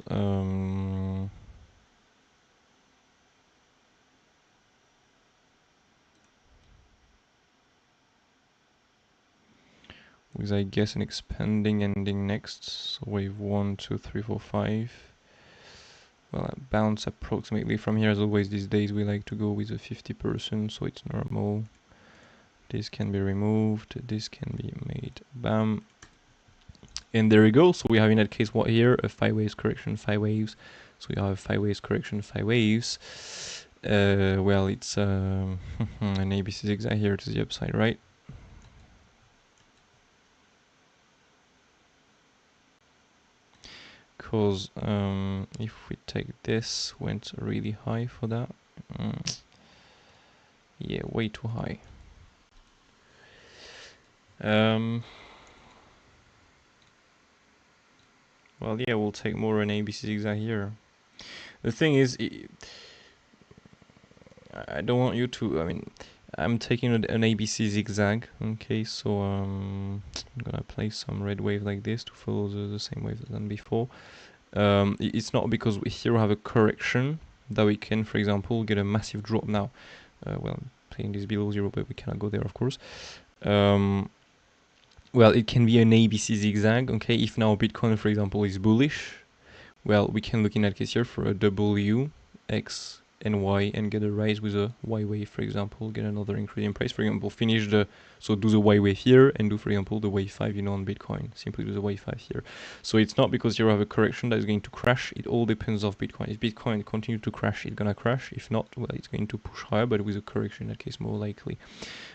With I guess an expanding ending next. So wave 1, 2, 3, 4, 5. Well, I bounce approximately from here. As always, these days we like to go with a 50%, so it's normal. This can be removed. This can be made. Bam. And there we go. So we have in that case what here? A 5 waves correction, 5 waves. So we have 5 waves correction, 5 waves. Well, it's an ABC zigzag here to the upside, right? Because if we take this, went really high for that. Yeah, way too high. Well, yeah, we'll take more an ABC zigzag here. The thing is, I don't want you to, I mean, I'm taking an ABC zigzag, okay, so I'm gonna place some red wave like this to follow the same wave than before. It's not because we here have a correction that we can, for example, get a massive drop now. Well, playing this below 0, but we cannot go there, of course. Well, it can be an ABC zigzag, okay, if now Bitcoin, for example, is bullish, well, we can look in that case here for a W, X, and Y, and get a rise with a Y wave, for example, get another increase in price, for example, finish so do the Y wave here, and do, for example, the wave 5, on Bitcoin, simply do the wave 5 here. So it's not because you have a correction that is going to crash, it all depends on Bitcoin. If Bitcoin continues to crash, it's gonna crash. If not, well, it's going to push higher, but with a correction in that case, more likely.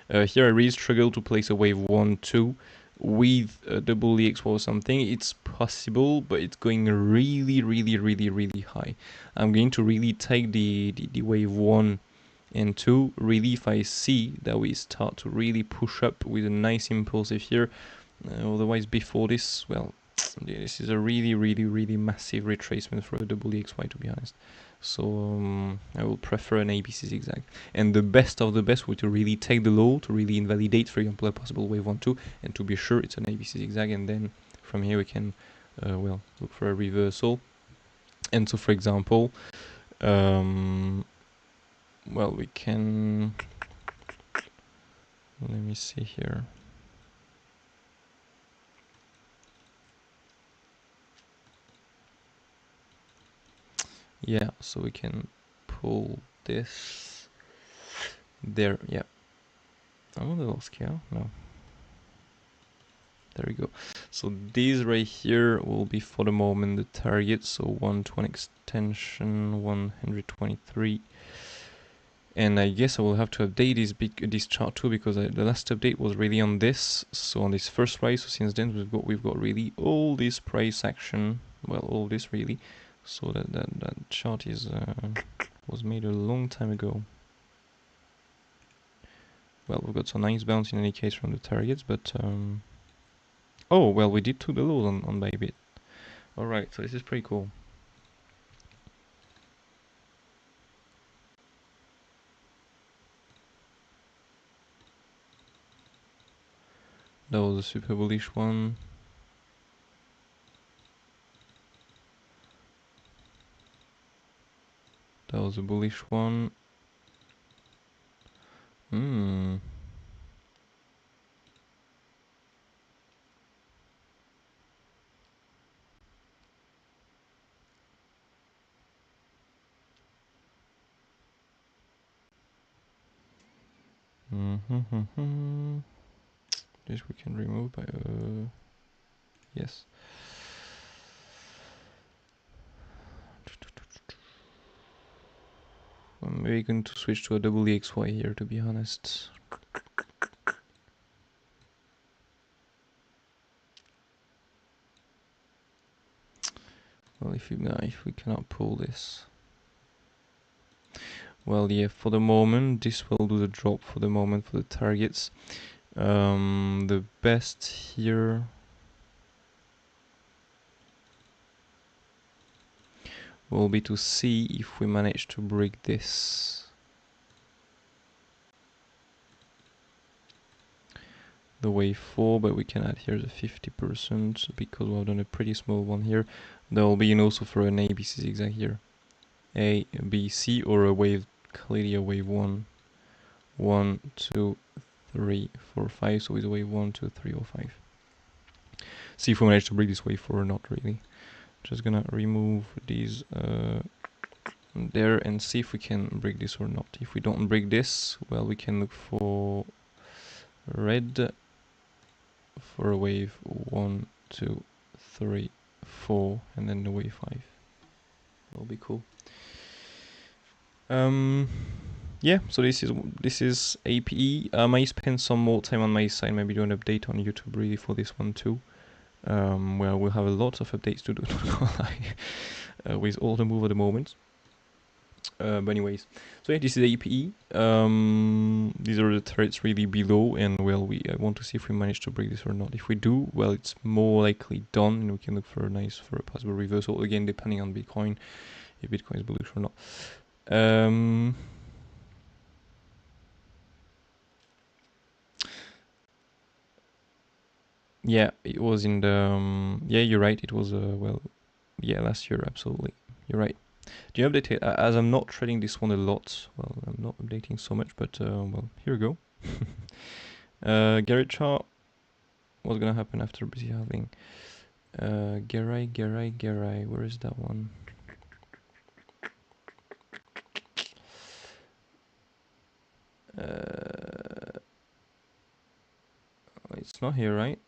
Here I really struggle to place a wave 1, 2, with a double EX or something. It's possible, but it's going really high. I'm going to really take the wave 1 and 2. Really, if I see that we start to really push up with a nice impulsive here, otherwise before this, well, yeah, this is a really massive retracement for a XY, to be honest. So I will prefer an ABC zigzag. And the best of the best would to really take the low, to really invalidate, for example, a possible wave 1-2, and to be sure it's an ABC zigzag, and then from here we can, well, look for a reversal. And so, for example, well, we can, let me see here. Yeah, so we can pull this there. Yeah. I want a little scale. No. There we go. So these right here will be for the moment the target. So 120 extension, 123. And I guess I will have to update this chart too, because the last update was really on this. So on this first price. So since then we've got really all this price action. Well, all this really. So that chart is was made a long time ago. Well, we've got some nice bounce in any case from the targets, but oh well, we did took the lows on Bybit. All right, so this is pretty cool. That was a super bullish one. That was a bullish one. Hmm. Mm-hmm. This we can remove by yes. I'm maybe going to switch to a double EXY here, to be honest. Well, if we cannot pull this, well, yeah, for the moment this will do the drop for the moment for the targets. The best here will be to see if we manage to break this. The wave 4, but we can add here the 50% because we've done a pretty small one here. There will be also for an ABC zigzag here. A, B, C, or a wave, clearly a wave 1. 1, 2, 3, 4, 5. So it's a wave 1, 2, 3, or 5. See if we manage to break this wave 4 or not, really. Just gonna remove these there and see if we can break this or not. If we don't break this, well, we can look for red for a wave 1, 2, 3, 4, and then the wave 5. That'll be cool. Yeah, so this is APE. I might spend some more time on my side, maybe do an update on YouTube really for this one too. Where we'll have a lot of updates to do with all the move at the moment. But anyways, so yeah, this is APE. These are the threads really below, and well, I want to see if we manage to break this or not. If we do, well, it's more likely done, and we can look for a possible reversal again, depending on Bitcoin, if Bitcoin is bullish or not. Yeah, it was in the yeah, you're right. It was well, yeah, last year, absolutely. You're right. Do you update it? As I'm not trading this one a lot, well, I'm not updating so much, but well, here we go. GARI chart. What's gonna happen after BTC halving? GARI. Where is that one? It's not here, right?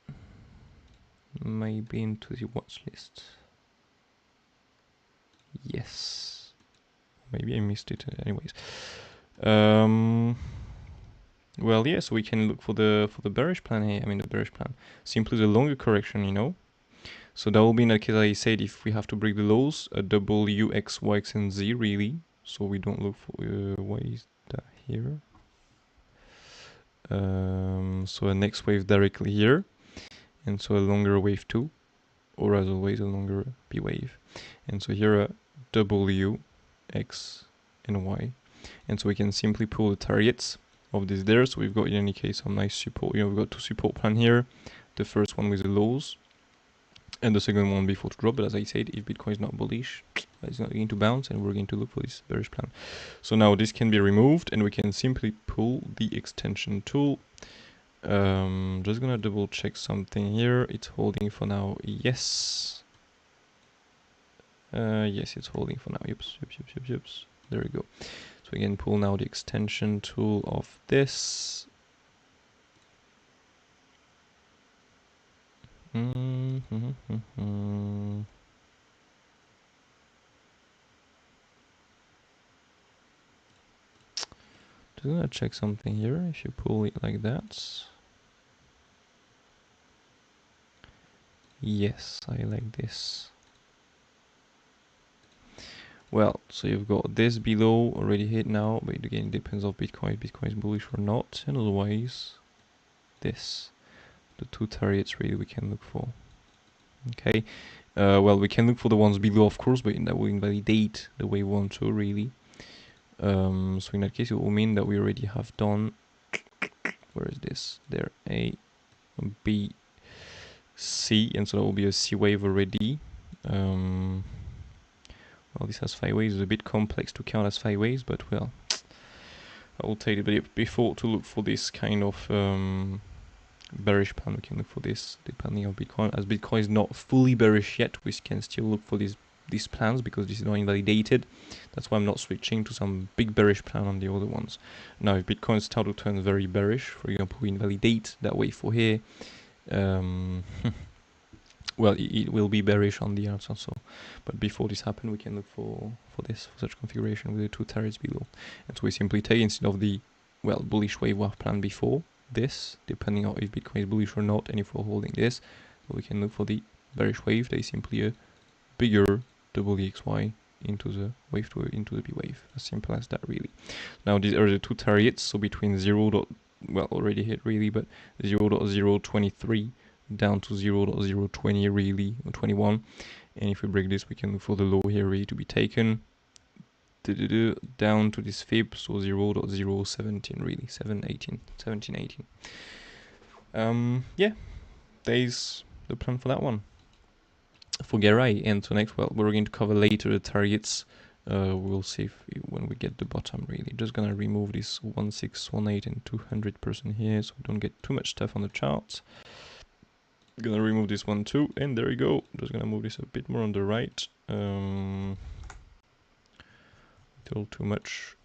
Maybe into the watch list. Yes. Maybe I missed it. Anyways. Well, yeah, so we can look for the bearish plan here. I mean, the bearish plan. Simply the longer correction, you know. So that will be in the case I said if we have to break the lows, a W, X, Y, X, and Z really. So we don't look for, why is that here? So a next wave directly here. And so a longer wave too. or as always a longer B wave. And so here are W, X, and Y. And so we can simply pull the targets of this there. So we've got in any case some nice support. We've got two support plan here. The first one with the lows, and the second one before to drop. But as I said, if Bitcoin is not bullish, it's not going to bounce, and we're going to look for this bearish plan. So now this can be removed, and we can simply pull the extension tool. Just gonna double check something here. It's holding for now. Yes. Yes, it's holding for now. Yips. There we go. So we can pull now the extension tool of this. Just gonna check something here. If you pull it like that. Yes, I like this. Well, so you've got this below already hit now, but again, it depends on Bitcoin. Bitcoin is bullish or not, and otherwise, this. The two targets really we can look for. Okay, well, we can look for the ones below, of course, but that will invalidate the wave 1, 2, really. So in that case, it will mean that we already have done, where is this? There, A, B, C, and so that will be a C wave already. Well, this has 5 waves. It's a bit complex to count as 5 waves, but well, I will take it before to look for this kind of bearish plan. We can look for this depending on Bitcoin. As Bitcoin is not fully bearish yet, we can still look for these plans because this is not invalidated. That's why I'm not switching to some big bearish plan on the other ones. Now, if Bitcoin starts to turn very bearish, for example, we invalidate that wave for here. Well, it will be bearish on the Alts also. But before this happens, we can look for such configuration with the two targets below. And so we simply take, instead of the, well, bullish wave we have planned before, this, depending on if Bitcoin is bullish or not, and if we're holding this, so we can look for the bearish wave. That is simply a bigger WXY into the wave into the B wave. As simple as that, really. Now, these are the two targets, so between 0. Well, already hit really, but 0.023 down to 0.020 really, or 21. And if we break this, we can look for the low here really to be taken down to this fib, so 0.017 really, 1718. Yeah, there's the plan for that one. For GARI, and so next, well, we're going to cover later the targets. We'll see when we get the bottom really. Just gonna remove this 1618 and 200% here, so we don't get too much stuff on the charts. Gonna remove this one too, and there we go. Just gonna move this a bit more on the right. Still too much.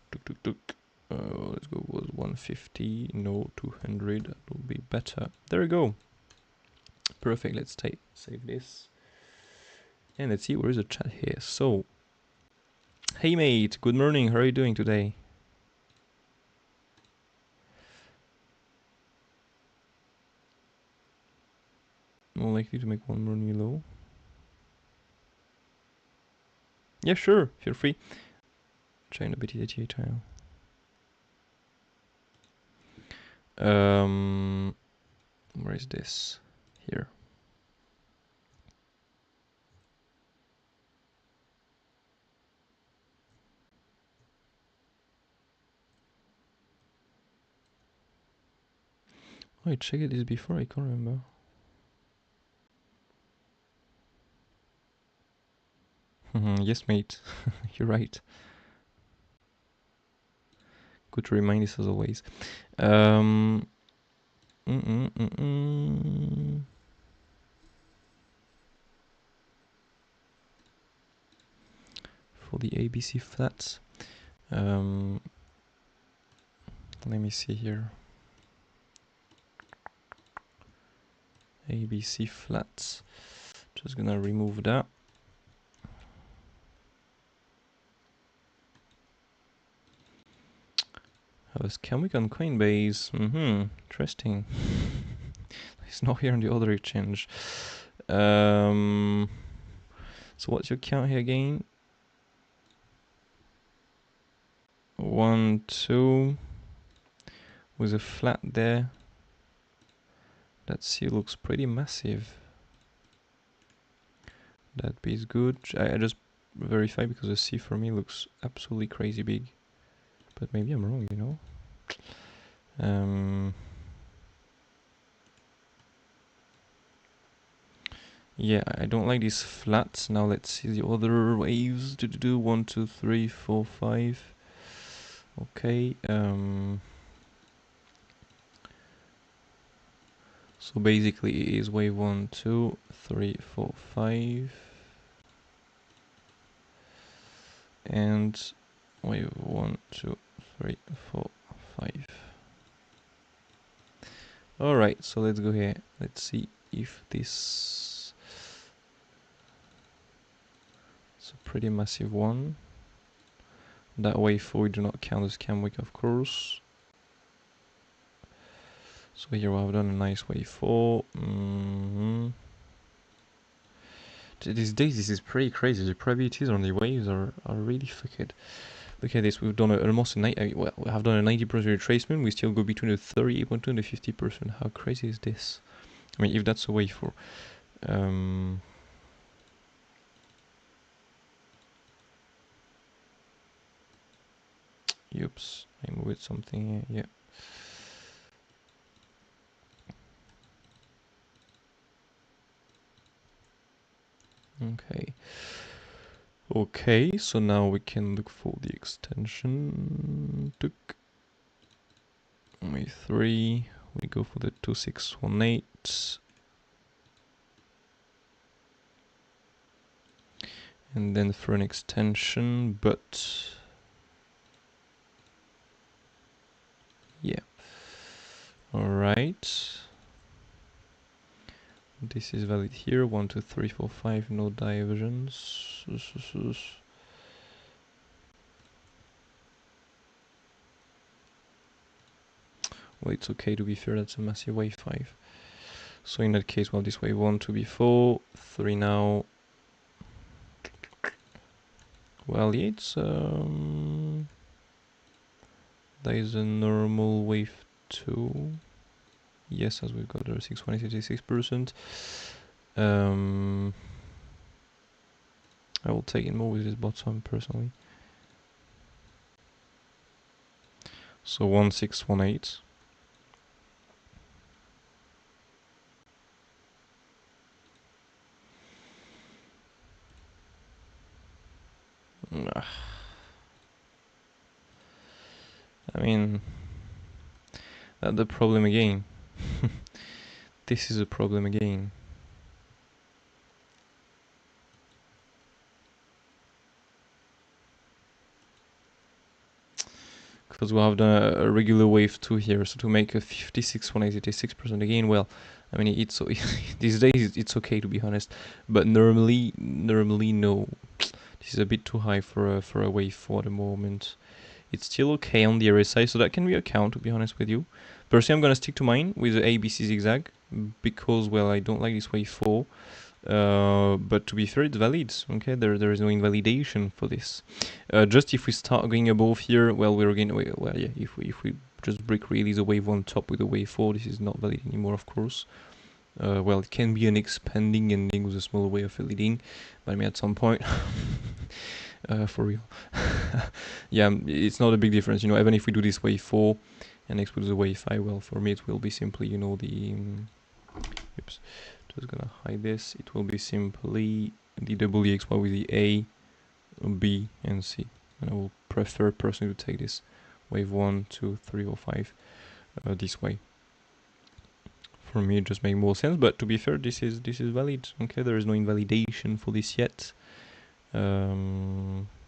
Let's go with 150. No, 200. That will be better. There we go. Perfect. Let's save this. And let's see where is the chat here. So, hey mate, good morning. How are you doing today? More likely to make one more new low. Yeah, sure. Feel free. Trying a BTC tile. Where is this? Here. Oh, I checked this before. I can't remember. Yes, mate. You're right. Good to remind us as always. For the ABC flats, let me see here. ABC flats. Just gonna remove that. Have a scam week on Coinbase. Interesting. It's not here on the other exchange. So what's your count here again? 1, 2 with a flat there. That C looks pretty massive. That is good. I just verify because the C for me looks absolutely crazy big. But maybe I'm wrong, you know? Yeah, I don't like these flats. Now let's see the other waves. 1, 2, 3, 4, 5. Okay. So basically it is wave 1, 2, 3, 4, 5. And wave 1, 2, 3, 4, 5. Alright, so let's go here. Let's see if this is a pretty massive one. That wave 4 we do not count as scam week, of course. So here I've done a nice wave 4. These days this is pretty crazy. The probabilities on the waves are really fucked. Look at this, we've done almost a 90%, well, we have done a 90% retracement, we still go between the 38.2 and the 50%. How crazy is this? I mean, if that's a wave 4. Oops, I moved something here, yeah. Okay. Okay, so now we can look for the extension. Wave 3, we go for the 2618. And then for an extension, but yeah. Alright. This is valid here. 1, 2, 3, 4, 5, no divergence. Well, it's okay to be fair, that's a massive wave 5. So in that case, well, this wave 1 to be 4, 3 now. Well, yeah, it's there is a normal wave 2. Yes, as we've got the 6.86%. I will take it more with this bottom personally. So 1618. I mean, that's the problem again. This is a problem again. Because we have done a regular wave 2 here, so to make a 56.86% again, well, I mean, it's so these days it's okay to be honest, but normally no, this is a bit too high for a wave 4 at the moment. It's still okay on the RSI, so that can be a count, to be honest with you. Personally, I'm gonna stick to mine with the ABC zigzag because, well, I don't like this wave 4. But to be fair, it's valid. Okay, there is no invalidation for this. Just if we start going above here, well, we're again, well, yeah, if we just break really the wave 1 top with the wave 4, this is not valid anymore, of course. Well, it can be an expanding ending with a smaller way of leading, but I mean, at some point, for real. Yeah, it's not a big difference, you know, even if we do this wave 4 and next we do the wave 5, well, for me it will be simply, you know, the, oops, just gonna hide this, it will be simply the WXY with the A, B, and C, and I will prefer personally to take this wave 1, 2, 3, or 5 this way. For me, it just makes more sense. But to be fair, this is valid. Okay, there is no invalidation for this yet.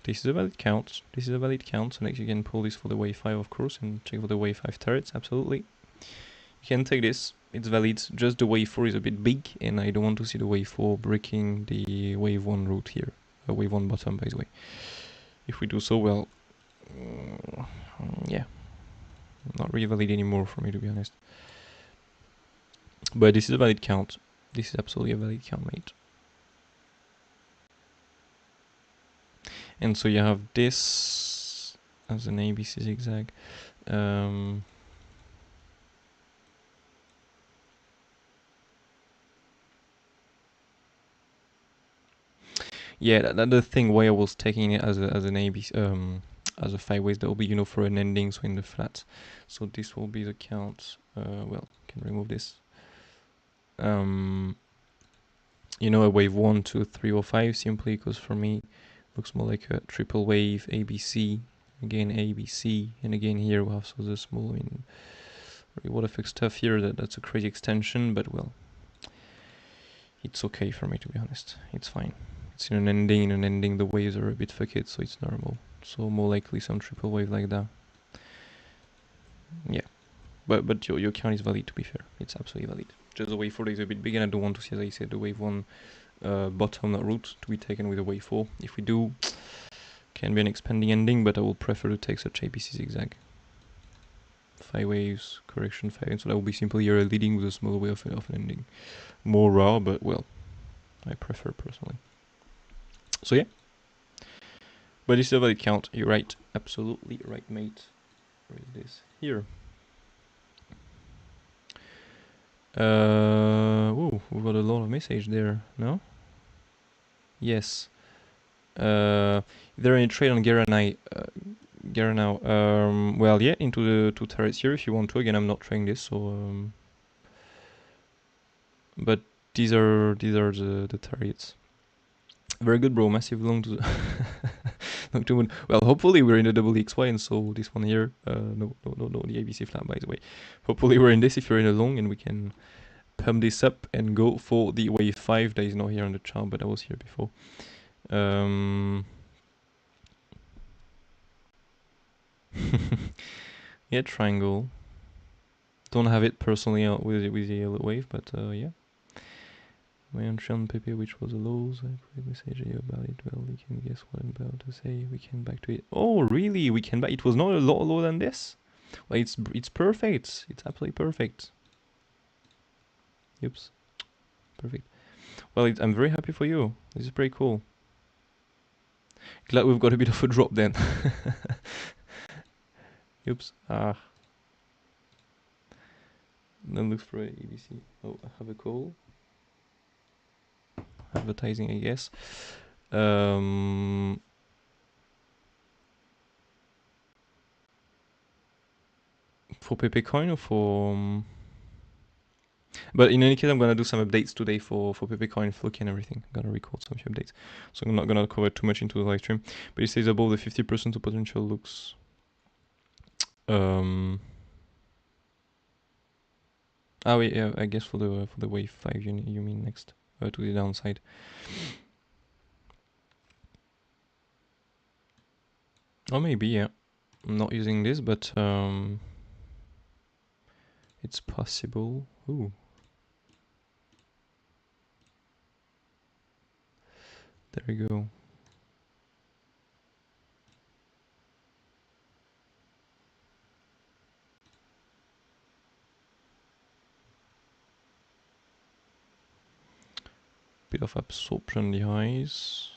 This is a valid count. This is a valid count. So next you can pull this for the wave 5, of course, and check for the wave 5 turrets. Absolutely, you can take this. It's valid. Just the wave 4 is a bit big, and I don't want to see the wave 4 breaking the wave 1 route here. Wave 1 bottom, by the way. If we do so, well, yeah, not really valid anymore for me, to be honest. But this is a valid count. This is absolutely a valid count, mate. And so you have this as an ABC zigzag. Yeah, that's the thing why I was taking it as an AB as a 5 ways. That will be, you know, for an ending, so in the flat. So this will be the count. Well, can remove this. You know, a wave 1, 2, 3, or 5 simply because for me looks more like a triple wave ABC. Again ABC, and again here we have so the small, I mean, reward effect stuff here. That's a crazy extension, but well, it's okay for me, to be honest. It's fine. It's in an ending. The waves are a bit fucked, so it's normal. So more likely some triple wave like that. Yeah, but your count is valid, to be fair. It's absolutely valid. Just the wave 4 is a bit big, and I don't want to see, as I said, the wave 1 bottom route to be taken with a wave 4. If we do, can be an expanding ending, but I will prefer to take such ABC zigzag. 5 waves, correction 5, so that will be simply here leading with a smaller way of an ending. More raw, but well, I prefer personally. So yeah. But it's a valid count, you're right. Absolutely right, mate. Where is this? Here. Ooh, we've got a lot of message there, no? Yes. Is there any trade on GARI now? Well, yeah, into the 2 turrets here if you want to. Again, I'm not trading this, so but these are the targets. Very good, bro. Massive long to the long to moon. Well, hopefully we're in the double XY, and so this one here. No, the ABC flat, by the way. Hopefully we're in this if you're in a long, and we can pump this up and go for the wave 5 that is not here on the chart, but I was here before. Yeah, triangle. Don't have it personally with the yellow wave, but yeah. My entry on PP, which was a lows. I put a message here about it. Well, you can guess what I'm about to say. We came back to it. Oh, really? We came back. It was not a lot lower than this. Well, it's perfect. It's absolutely perfect. Oops. Perfect. Well, I'm very happy for you. This is pretty cool. Glad we've got a bit of a drop then. Oops. Ah. Then looks for ABC. Oh, I have a call. Advertising, I guess. For PP Coin or for... but in any case, I'm gonna do some updates today for PP Coin, FLOKI and everything. I'm gonna record some few updates. So I'm not gonna cover too much into the live stream. But it says above the 50% of potential looks... Oh wait, yeah, I guess for the wave 5 you mean next. To the downside. Or maybe, yeah. I'm not using this, but it's possible. Ooh. There we go. Bit of absorption on the highs.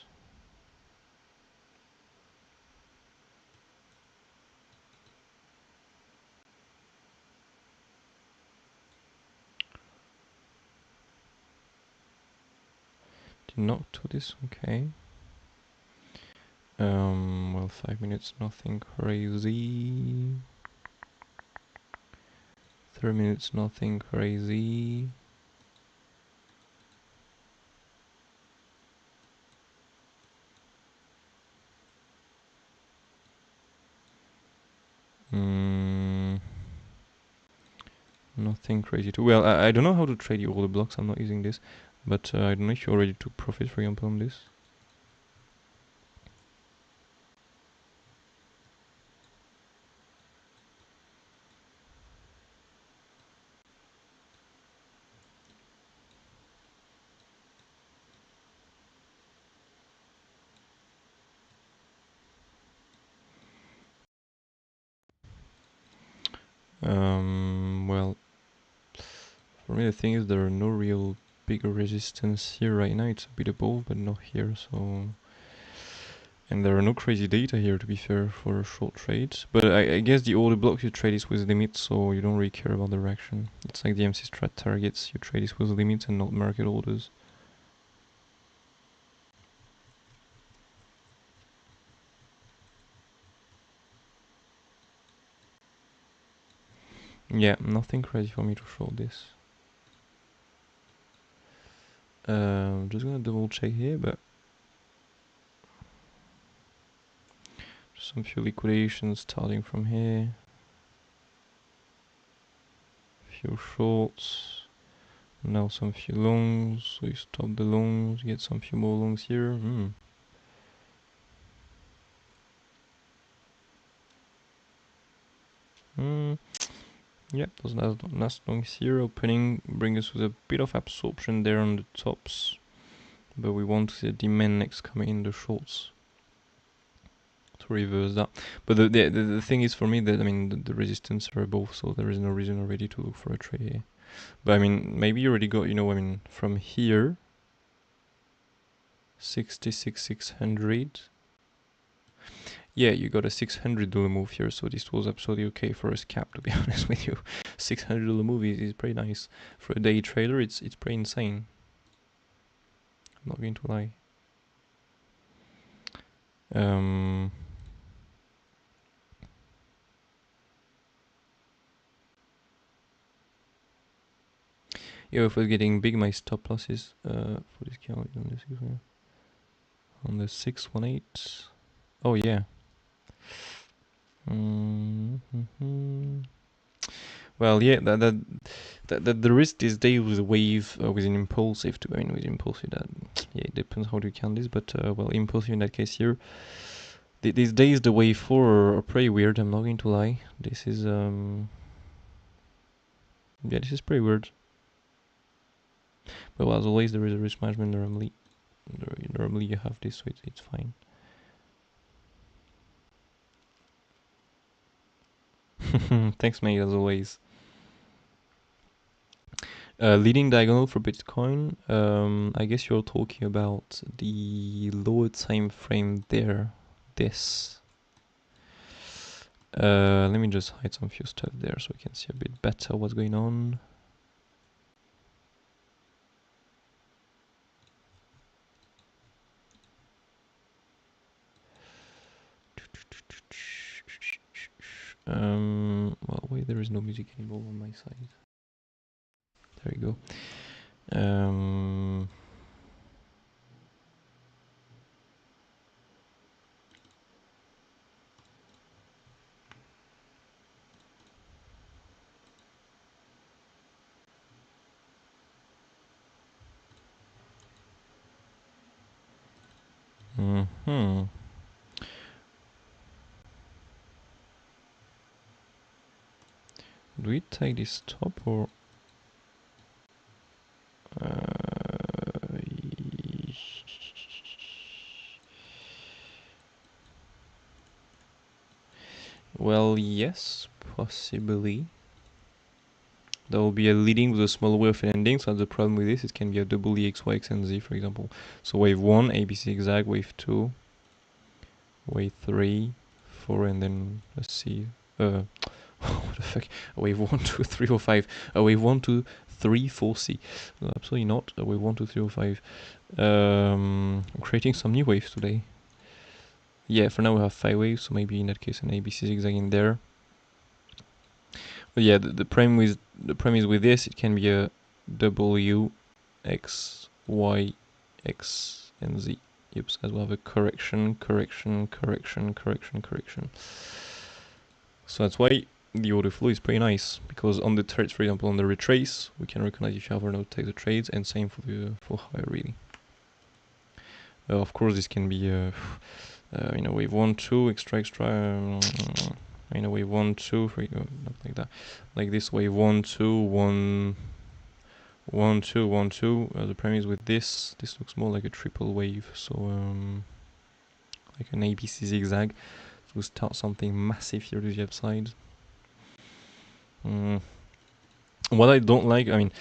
Did not do this, okay. Well, 5 minutes, nothing crazy. 3 minutes, nothing crazy. Nothing crazy too. Well, I don't know how to trade you all the blocks. I'm not using this, but I don't know if you already took profit, for example, on this. Well, for me the thing is there are no real bigger resistance here right now. It's a bit above, but not here, so... And there are no crazy data here, to be fair, for a short trade. But I guess the older blocks you trade is with limits, so you don't really care about the direction. It's like the MC strat targets, you trade is with limits and not market orders. Yeah, nothing crazy for me to short this. Just gonna double check here, but some few liquidations starting from here. Few shorts. Now some few longs. We stop the longs, get some few more longs here. Yep, those last longs here opening bring us with a bit of absorption there on the tops. But we want to see the demand next coming in the shorts to reverse that. But the thing is for me that, I mean, the resistance are above, so there is no reason already to look for a trade here. But I mean, maybe you already got, you know, I mean, from here, 66,600. Yeah, you got a $600 move here, so this was absolutely okay for a scalp, to be honest with you. $600 move is pretty nice. For a day trader, it's pretty insane. I'm not going to lie. Yeah, if we're getting big, my stop losses for this count on the 618. Oh yeah. Well, yeah, that the risk these days with a wave with an impulsive too. I mean, with impulsive, that yeah, it depends how do you count this, but well, impulsive in that case here. These days the wave 4 are pretty weird. I'm not going to lie. This is yeah, this is pretty weird. But well, as always, there is a risk management normally. Normally you have this, so it's fine. Thanks, mate, as always. Leading diagonal for Bitcoin. I guess you're talking about the lower time frame there. This. Let me just hide some few stuff there so we can see a bit better what's going on. Well, wait, there is no music anymore on my side. There you go. Do we take this top or? Well, yes, possibly. There will be a leading with a small wave ending, so that's the problem with this. It can be a double EX, Y, X, and Z, for example. So wave 1, ABC zigzag, wave 2, wave 3, 4, and then let's see. What the fuck? Wave 1, 2, 3, or 5. Wave 1, 2, 3, 4, C. No, absolutely not. Wave 1, 2, 3, or 5. I'm creating some new waves today. Yeah, for now we have 5 waves, so maybe in that case an ABC zigzag in there. But yeah, the premise with this, it can be a W, X, Y, X, and Z. Yep, as well have a correction. So that's why the order flow is pretty nice, because on the trades, for example, on the retrace, we can recognize if you have or not take the trades, and same for the for higher really. Of course, this can be in a wave 1, 2, extra, in a wave 1, 2, not like that, like this wave 1, 2, 1, 1, 2, 1, 2. The premise with this looks more like a triple wave, so like an ABC zigzag. So we start something massive here to the upside. What I don't like, I mean,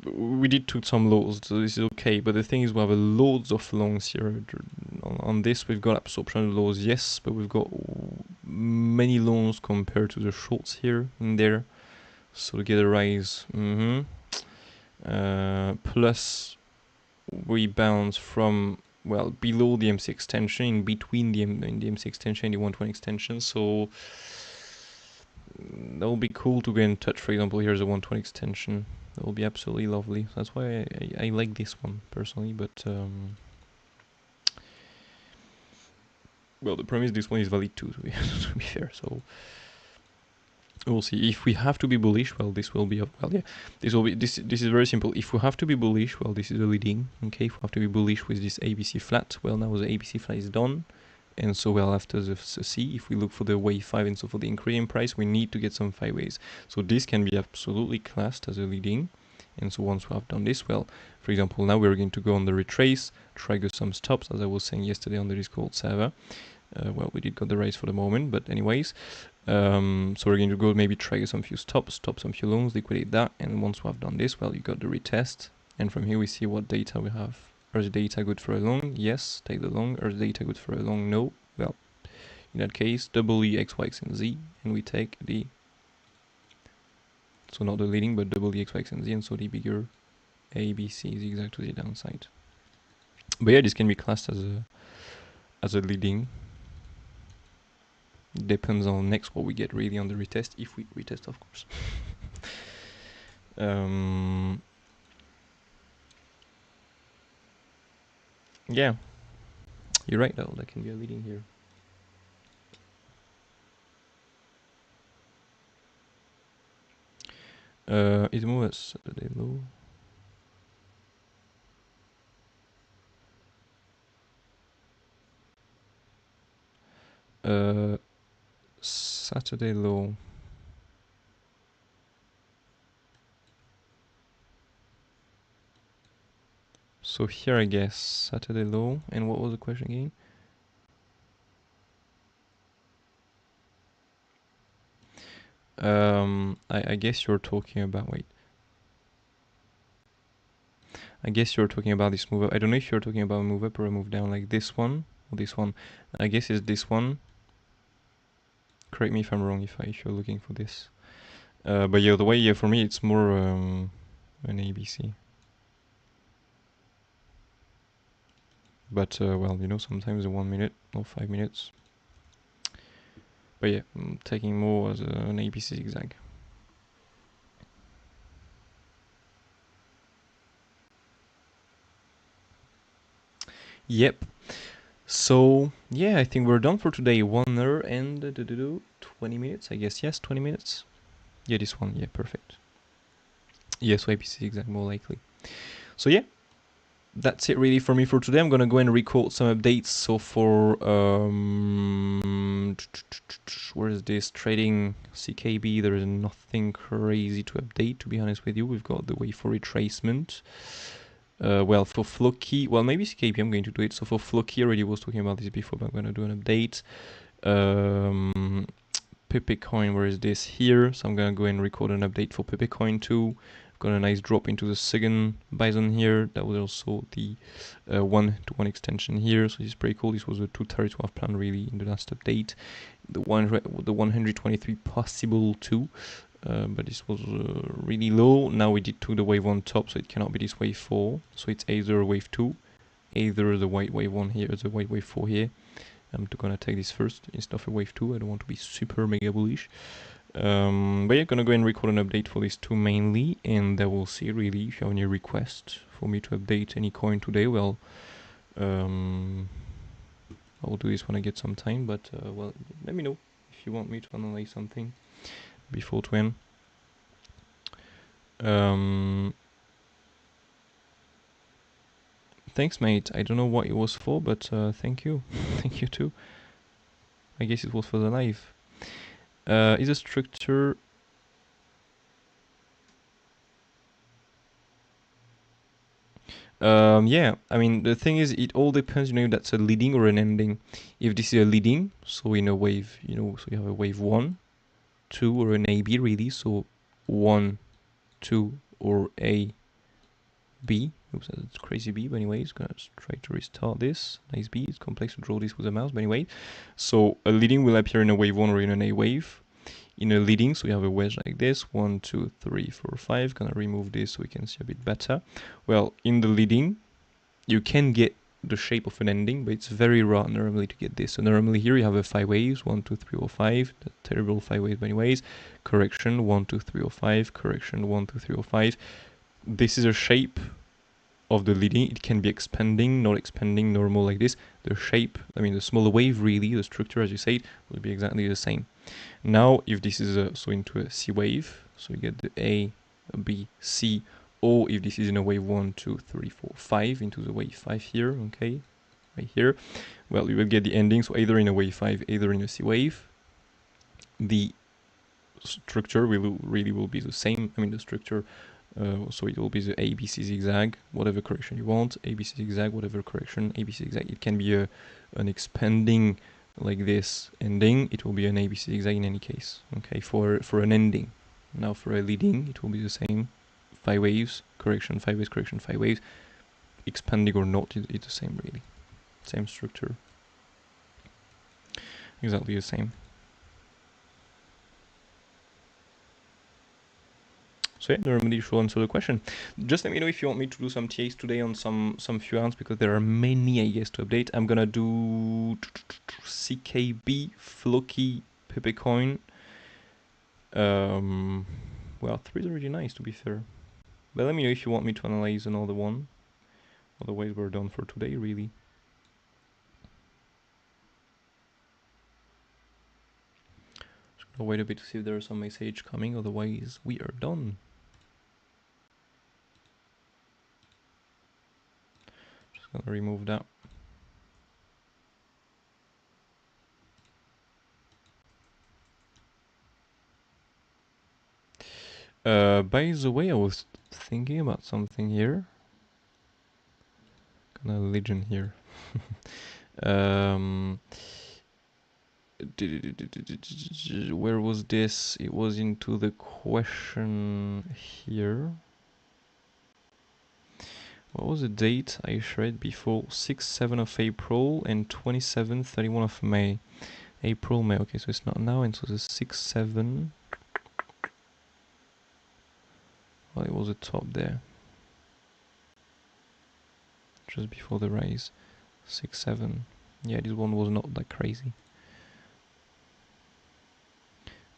we did took some lows, so this is okay, but the thing is we have loads of longs here. On this we've got absorption lows, yes, but we've got many longs compared to the shorts here and there, so to get a rise. Plus we bounce from, well, below the MC extension, in between the MC extension and the 120 extension, so that will be cool to get in touch. For example, here's a 120 extension. That will be absolutely lovely. That's why I like this one personally. But well, the problem is this one is valid too, to be fair. So we'll see. If we have to be bullish, well, this will be up. Well, yeah, this will be. This is very simple. If we have to be bullish, well, this is a leading. Okay, if we have to be bullish with this ABC flat, well, now the ABC flat is done. And so, well, after the C, if we look for the wave 5 and so for the increasing price, we need to get some 5 waves. So this can be absolutely classed as a leading. And so once we have done this, well, for example, now we're going to go on the retrace, trigger some stops, as I was saying yesterday on the Discord server. Well, we did got the raise for the moment, but anyways. So we're going to go maybe trigger some few stops, stop some few loans, liquidate that. And once we have done this, well, you got the retest. And from here we see what data we have. Are the data good for a long? Yes, take the long. Are the data good for a long? No. Well, in that case, double E, X, Y, X, and Z, and we take the, so not the leading, but double E, X, Y, X, and Z, and so the bigger A, B, C, zigzag to the downside. But yeah, this can be classed as a leading. Depends on next what we get really on the retest, if we retest, of course. Yeah, you're right though, that can be a leading here. It moves Saturday low. Saturday low. So here I guess Saturday low. And what was the question again? I guess you're talking about, wait. I guess you're talking about this move up. I don't know if you're talking about a move up or a move down, like this one or this one. I guess it's this one. Correct me if I'm wrong if you're looking for this. But yeah, the way, yeah, for me it's more an ABC. But well, you know, sometimes a 1 minute or 5 minutes. But yeah, I'm taking more as an ABC zigzag. Yep. So yeah, I think we're done for today. 1 hour and 20 minutes, I guess. Yes, 20 minutes. Yeah, this one. Yeah, perfect. Yes, so ABC zigzag more likely. So yeah, that's it really for me for today. I'm gonna go and record some updates. So for where is this trading CKB? There is nothing crazy to update, to be honest with you. We've got the way for retracement. Well, for FLOKI, well, maybe CKB, I'm going to do it. So for FLOKI, I already was talking about this before, but I'm going to do an update. Pepecoin, where is this? Here. So I'm going to go and record an update for Pepecoin too. Got a nice drop into the second bison here. That was also the 1-to-1 extension here. So this is pretty cool. This was a 232 plan really in the last update. The 123 possible too. But this was really low. Now we did took the wave 1 top, so it cannot be this wave 4. So it's either wave 2, either the white wave 1 here, or the white wave 4 here. I'm gonna take this first instead of a wave 2. I don't want to be super mega bullish. But yeah, gonna go and record an update for these two mainly, and then we'll see really if you have any requests for me to update any coin today. Well, I'll do this when I get some time, but well, let me know if you want me to analyze something before 12. Thanks, mate. I don't know what it was for, but thank you. Thank you too. I guess it was for the live. Is a structure... yeah, I mean, the thing is, it all depends, you know, if that's a leading or an ending. If this is a leading, so in a wave, you know, so you have a wave 1, 2, or an AB really, so 1, 2, or A, B. Oops, that's crazy B, but anyways, gonna try to restart this. Nice B, it's complex to draw this with a mouse, but anyway. So a leading will appear in a wave 1 or in an A wave. In a leading, so we have a wedge like this, 1, 2, 3, 4, 5. Gonna remove this so we can see a bit better. Well, in the leading, you can get the shape of an ending, but it's very rare normally to get this. So normally here you have a 5 waves, 1, 2, 3, or 5, the terrible 5 waves anyways, correction, 1, 2, 3, or 5, correction, 1, 2, 3, or 5. This is a shape of the leading. It can be expanding, not expanding, normal like this. The shape, I mean the smaller wave really, the structure as you said, will be exactly the same. Now if this is so into a C wave, so you get the A, B, C, or if this is in a wave 1, 2, 3, 4, 5, into the wave 5 here, okay, right here, well, you will get the ending, so either in a wave 5, either in a C wave. The structure will be the same. I mean the structure, so it will be the ABC zigzag, whatever correction you want, ABC zigzag, whatever correction, ABC zigzag. It can be an expanding like this ending, it will be an ABC zigzag in any case, okay, for an ending. Now for a leading, it will be the same, 5 waves, correction, 5 waves, correction, 5 waves, expanding or not, it's the same really, same structure, exactly the same. So yeah, normally should answer the question. Just let me know if you want me to do some TAs today on some few rounds, because there are many, I guess, to update. I'm gonna do CKB, FLOKI, Pepecoin. Well, 3 is already nice to be fair. But let me know if you want me to analyze another one. Otherwise, we're done for today, really. Just gonna wait a bit to see if there's some message coming. Otherwise, we are done. Just gonna remove that. By the way, I was thinking about something here. Kind of legend here. Where was this? It was into the question here. What was the date I shared before? 6-7 of April and 27-31 of May. April, May. Okay, so it's not now, and so the 6-7. Well, it was the top there, just before the rise. 6-7. Yeah, this one was not that crazy.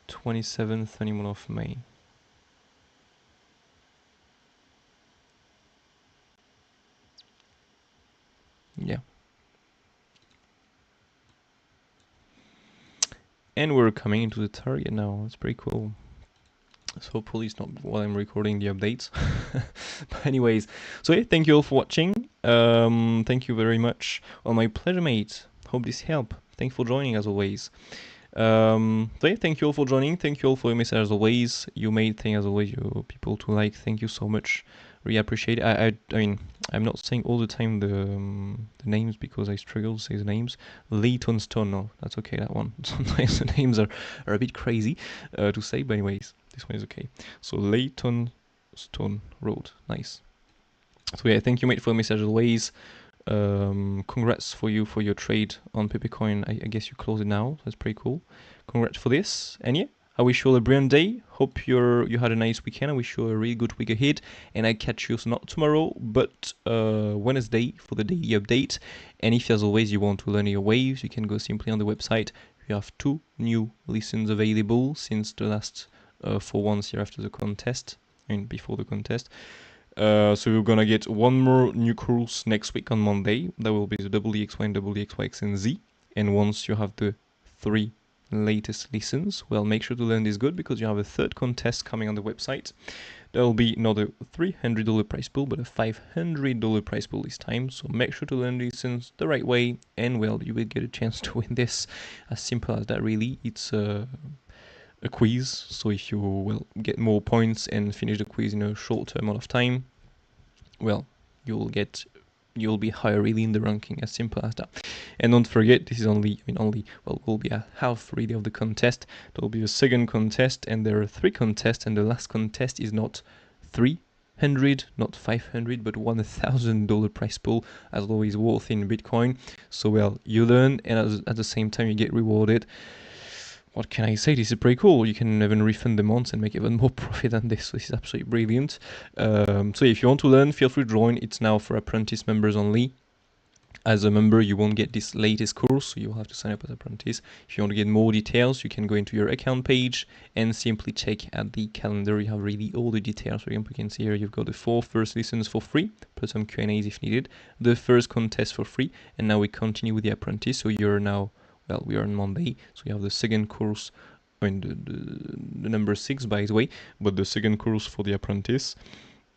27-31 of May. Yeah. And we're coming into the target now. That's pretty cool. So hopefully it's not while I'm recording the updates. But anyways, so yeah, thank you all for watching. Thank you very much. Well, my pleasure, mate. Hope this helped. Thanks for joining as always. So yeah, thank you all for joining. Thank you all for your message as always. You made things as always, you people to like. Thank you so much. Really appreciate it. I mean, I'm not saying all the time the names because I struggle to say the names. Leighton Stone, no, that's okay, that one. Sometimes the names are a bit crazy to say, but anyways, this one is okay. So Leighton Stone Road, nice. So yeah, thank you, mate, for the message as always. Congrats for you for your trade on Pepecoin. I guess you close it now. That's pretty cool. Congrats for this. And yeah, I wish you all a brilliant day. Hope you had a nice weekend. I wish you a really good week ahead. And I catch you not tomorrow, but Wednesday for the daily update. And if, as always, you want to learn your waves, you can go simply on the website. We have 2 new lessons available since the last 4 ones here after the contest. I mean, before the contest. So we're gonna get 1 more new course next week on Monday. That will be the WXY and WXYX and Z. And once you have the 3 latest lessons, well, make sure to learn this good because you have a 3rd contest coming on the website. There will be not a $300 prize pool, but a $500 prize pool this time. So make sure to learn these lessons the right way, and well, you will get a chance to win this. As simple as that, really. It's a quiz, so if you will get more points and finish the quiz in a short amount of time, well, you'll be higher really in the ranking, as simple as that. And don't forget, this is will be a half really of the contest. There will be a 2nd contest, and there are 3 contests, and the last contest is not 300, not 500, but $1,000 prize pool, as always worth in Bitcoin. So well, you learn, and at the same time you get rewarded. What can I say? This is pretty cool. You can even refund the months and make even more profit than this. So this is absolutely brilliant. So if you want to learn, feel free to join. It's now for apprentice members only. As a member, you won't get this latest course, so you'll have to sign up as apprentice. If you want to get more details, you can go into your account page and simply check at the calendar. You have really all the details. For example, you can see here you've got the 4 first lessons for free, plus some Q&As if needed, the first contest for free, and now we continue with the apprentice. So you're now, well, we are on Monday, so you have the second course, I mean the number 6 by the way, but the second course for the apprentice.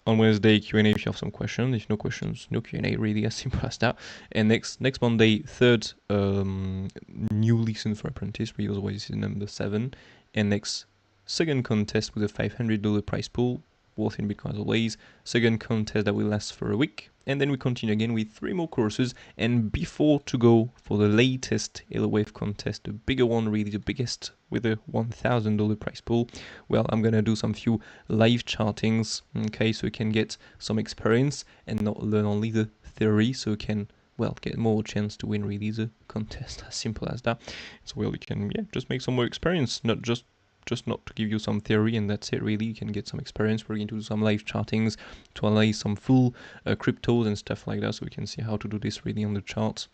On Wednesday, Q&A if you have some questions. If no questions, no Q&A, really as simple as that. And next Monday, third new lesson for apprentice, because otherwise this is number 7. And next second contest with a $500 prize pool, worth in Bitcoin as always. Second contest that will last for a week. And then we continue again with 3 more courses. And before to go for the latest Halo Wave contest, the bigger one, really the biggest, with a $1,000 prize pool, well, I'm gonna do some few live chartings, okay, so you can get some experience and not learn only the theory, so you can, well, get more chance to win really the contest, as simple as that. So, well, you can, yeah, just make some more experience, not just not to give you some theory and that's it really. You can get some experience. We're going to do some live chartings to analyze some full cryptos and stuff like that, so we can see how to do this really on the charts.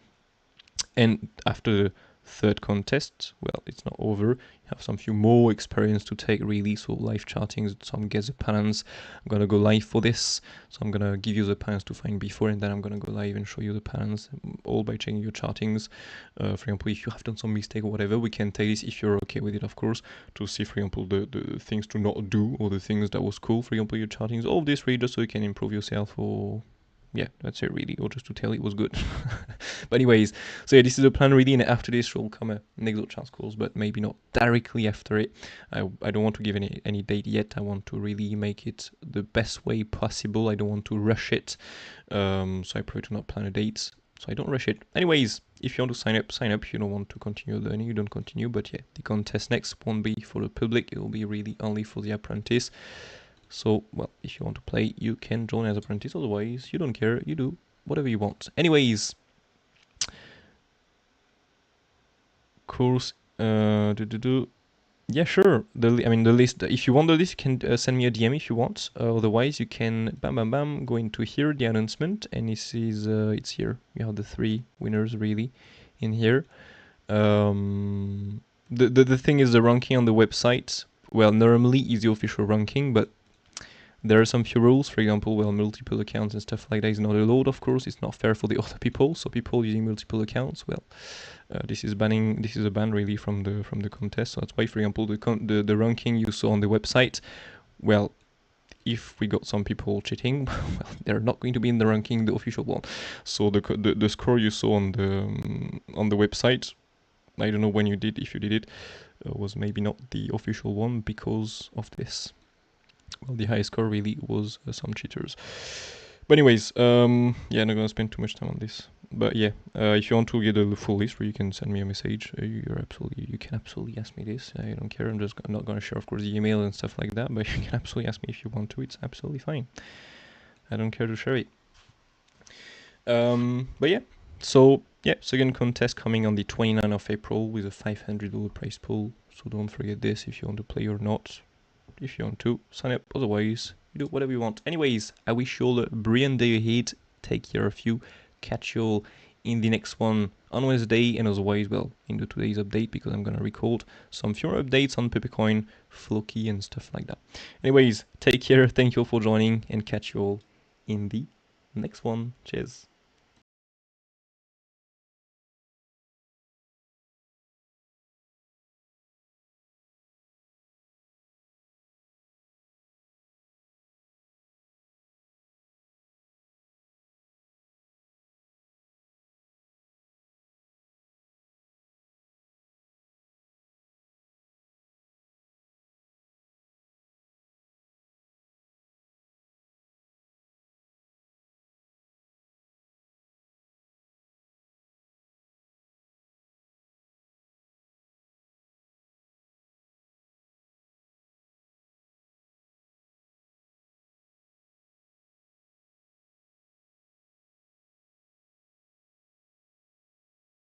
And after the third contest, well, it's not over. You have some few more experience to take really, so live chartings, some guess the patterns. I'm gonna go live for this, so I'm gonna give you the patterns to find before, and then I'm gonna go live and show you the patterns, all by checking your chartings. For example, if you have done some mistake or whatever, we can take this, if you're okay with it, of course, to see, for example, the things to not do, or the things that was cool, for example, your chartings, all of this really just so you can improve yourself, or yeah, that's it really, or just to tell it was good. But anyways, so yeah, this is the plan really, and after this will come a next charts course, but maybe not directly after it. I don't want to give any date yet. I want to really make it the best way possible. I don't want to rush it, so I prefer to not plan a date, so I don't rush it. Anyways, if you want to sign up, sign up. If you don't want to continue learning, you don't continue, but yeah, the contest next won't be for the public, it will be really only for the apprentice. So, well, if you want to play, you can join as apprentice. Otherwise, you don't care. You do whatever you want. Anyways, course. Yeah, sure. The list. If you want the list, you can send me a DM if you want. Otherwise, you can go into here, the announcement, and this is it's here. We have the 3 winners really in here. The thing is, the ranking on the website, well, normally is the official ranking, but there are some few rules. For example, well, multiple accounts and stuff like that is not allowed, of course. It's not fair for the other people. So people using multiple accounts, well, this is a ban really from the contest. So that's why, for example, the ranking you saw on the website, well, if we got some people cheating, well, they're not going to be in the ranking, the official one. So the score you saw on the website, I don't know when you did, if you did it, was maybe not the official one because of this. Well, the highest score really was some cheaters. But anyways, yeah, not gonna spend too much time on this. But yeah, if you want to get a full list, where you can send me a message. You can absolutely ask me this. I don't care. I'm not gonna share, of course, the email and stuff like that. But you can absolutely ask me if you want to. It's absolutely fine. I don't care to share it. But yeah, so yeah, second contest coming on the 29th of April with a $500 prize pool. So don't forget this if you want to play or not. If you want to, sign up. Otherwise, you do whatever you want. Anyways, I wish you all a brilliant day ahead. Take care of you. Catch you all in the next one on Wednesday. And otherwise, well, in the today's update, because I'm going to record some fewer updates on Peppercoin, FLOKI, and stuff like that. Anyways, take care. Thank you all for joining, and catch you all in the next one. Cheers.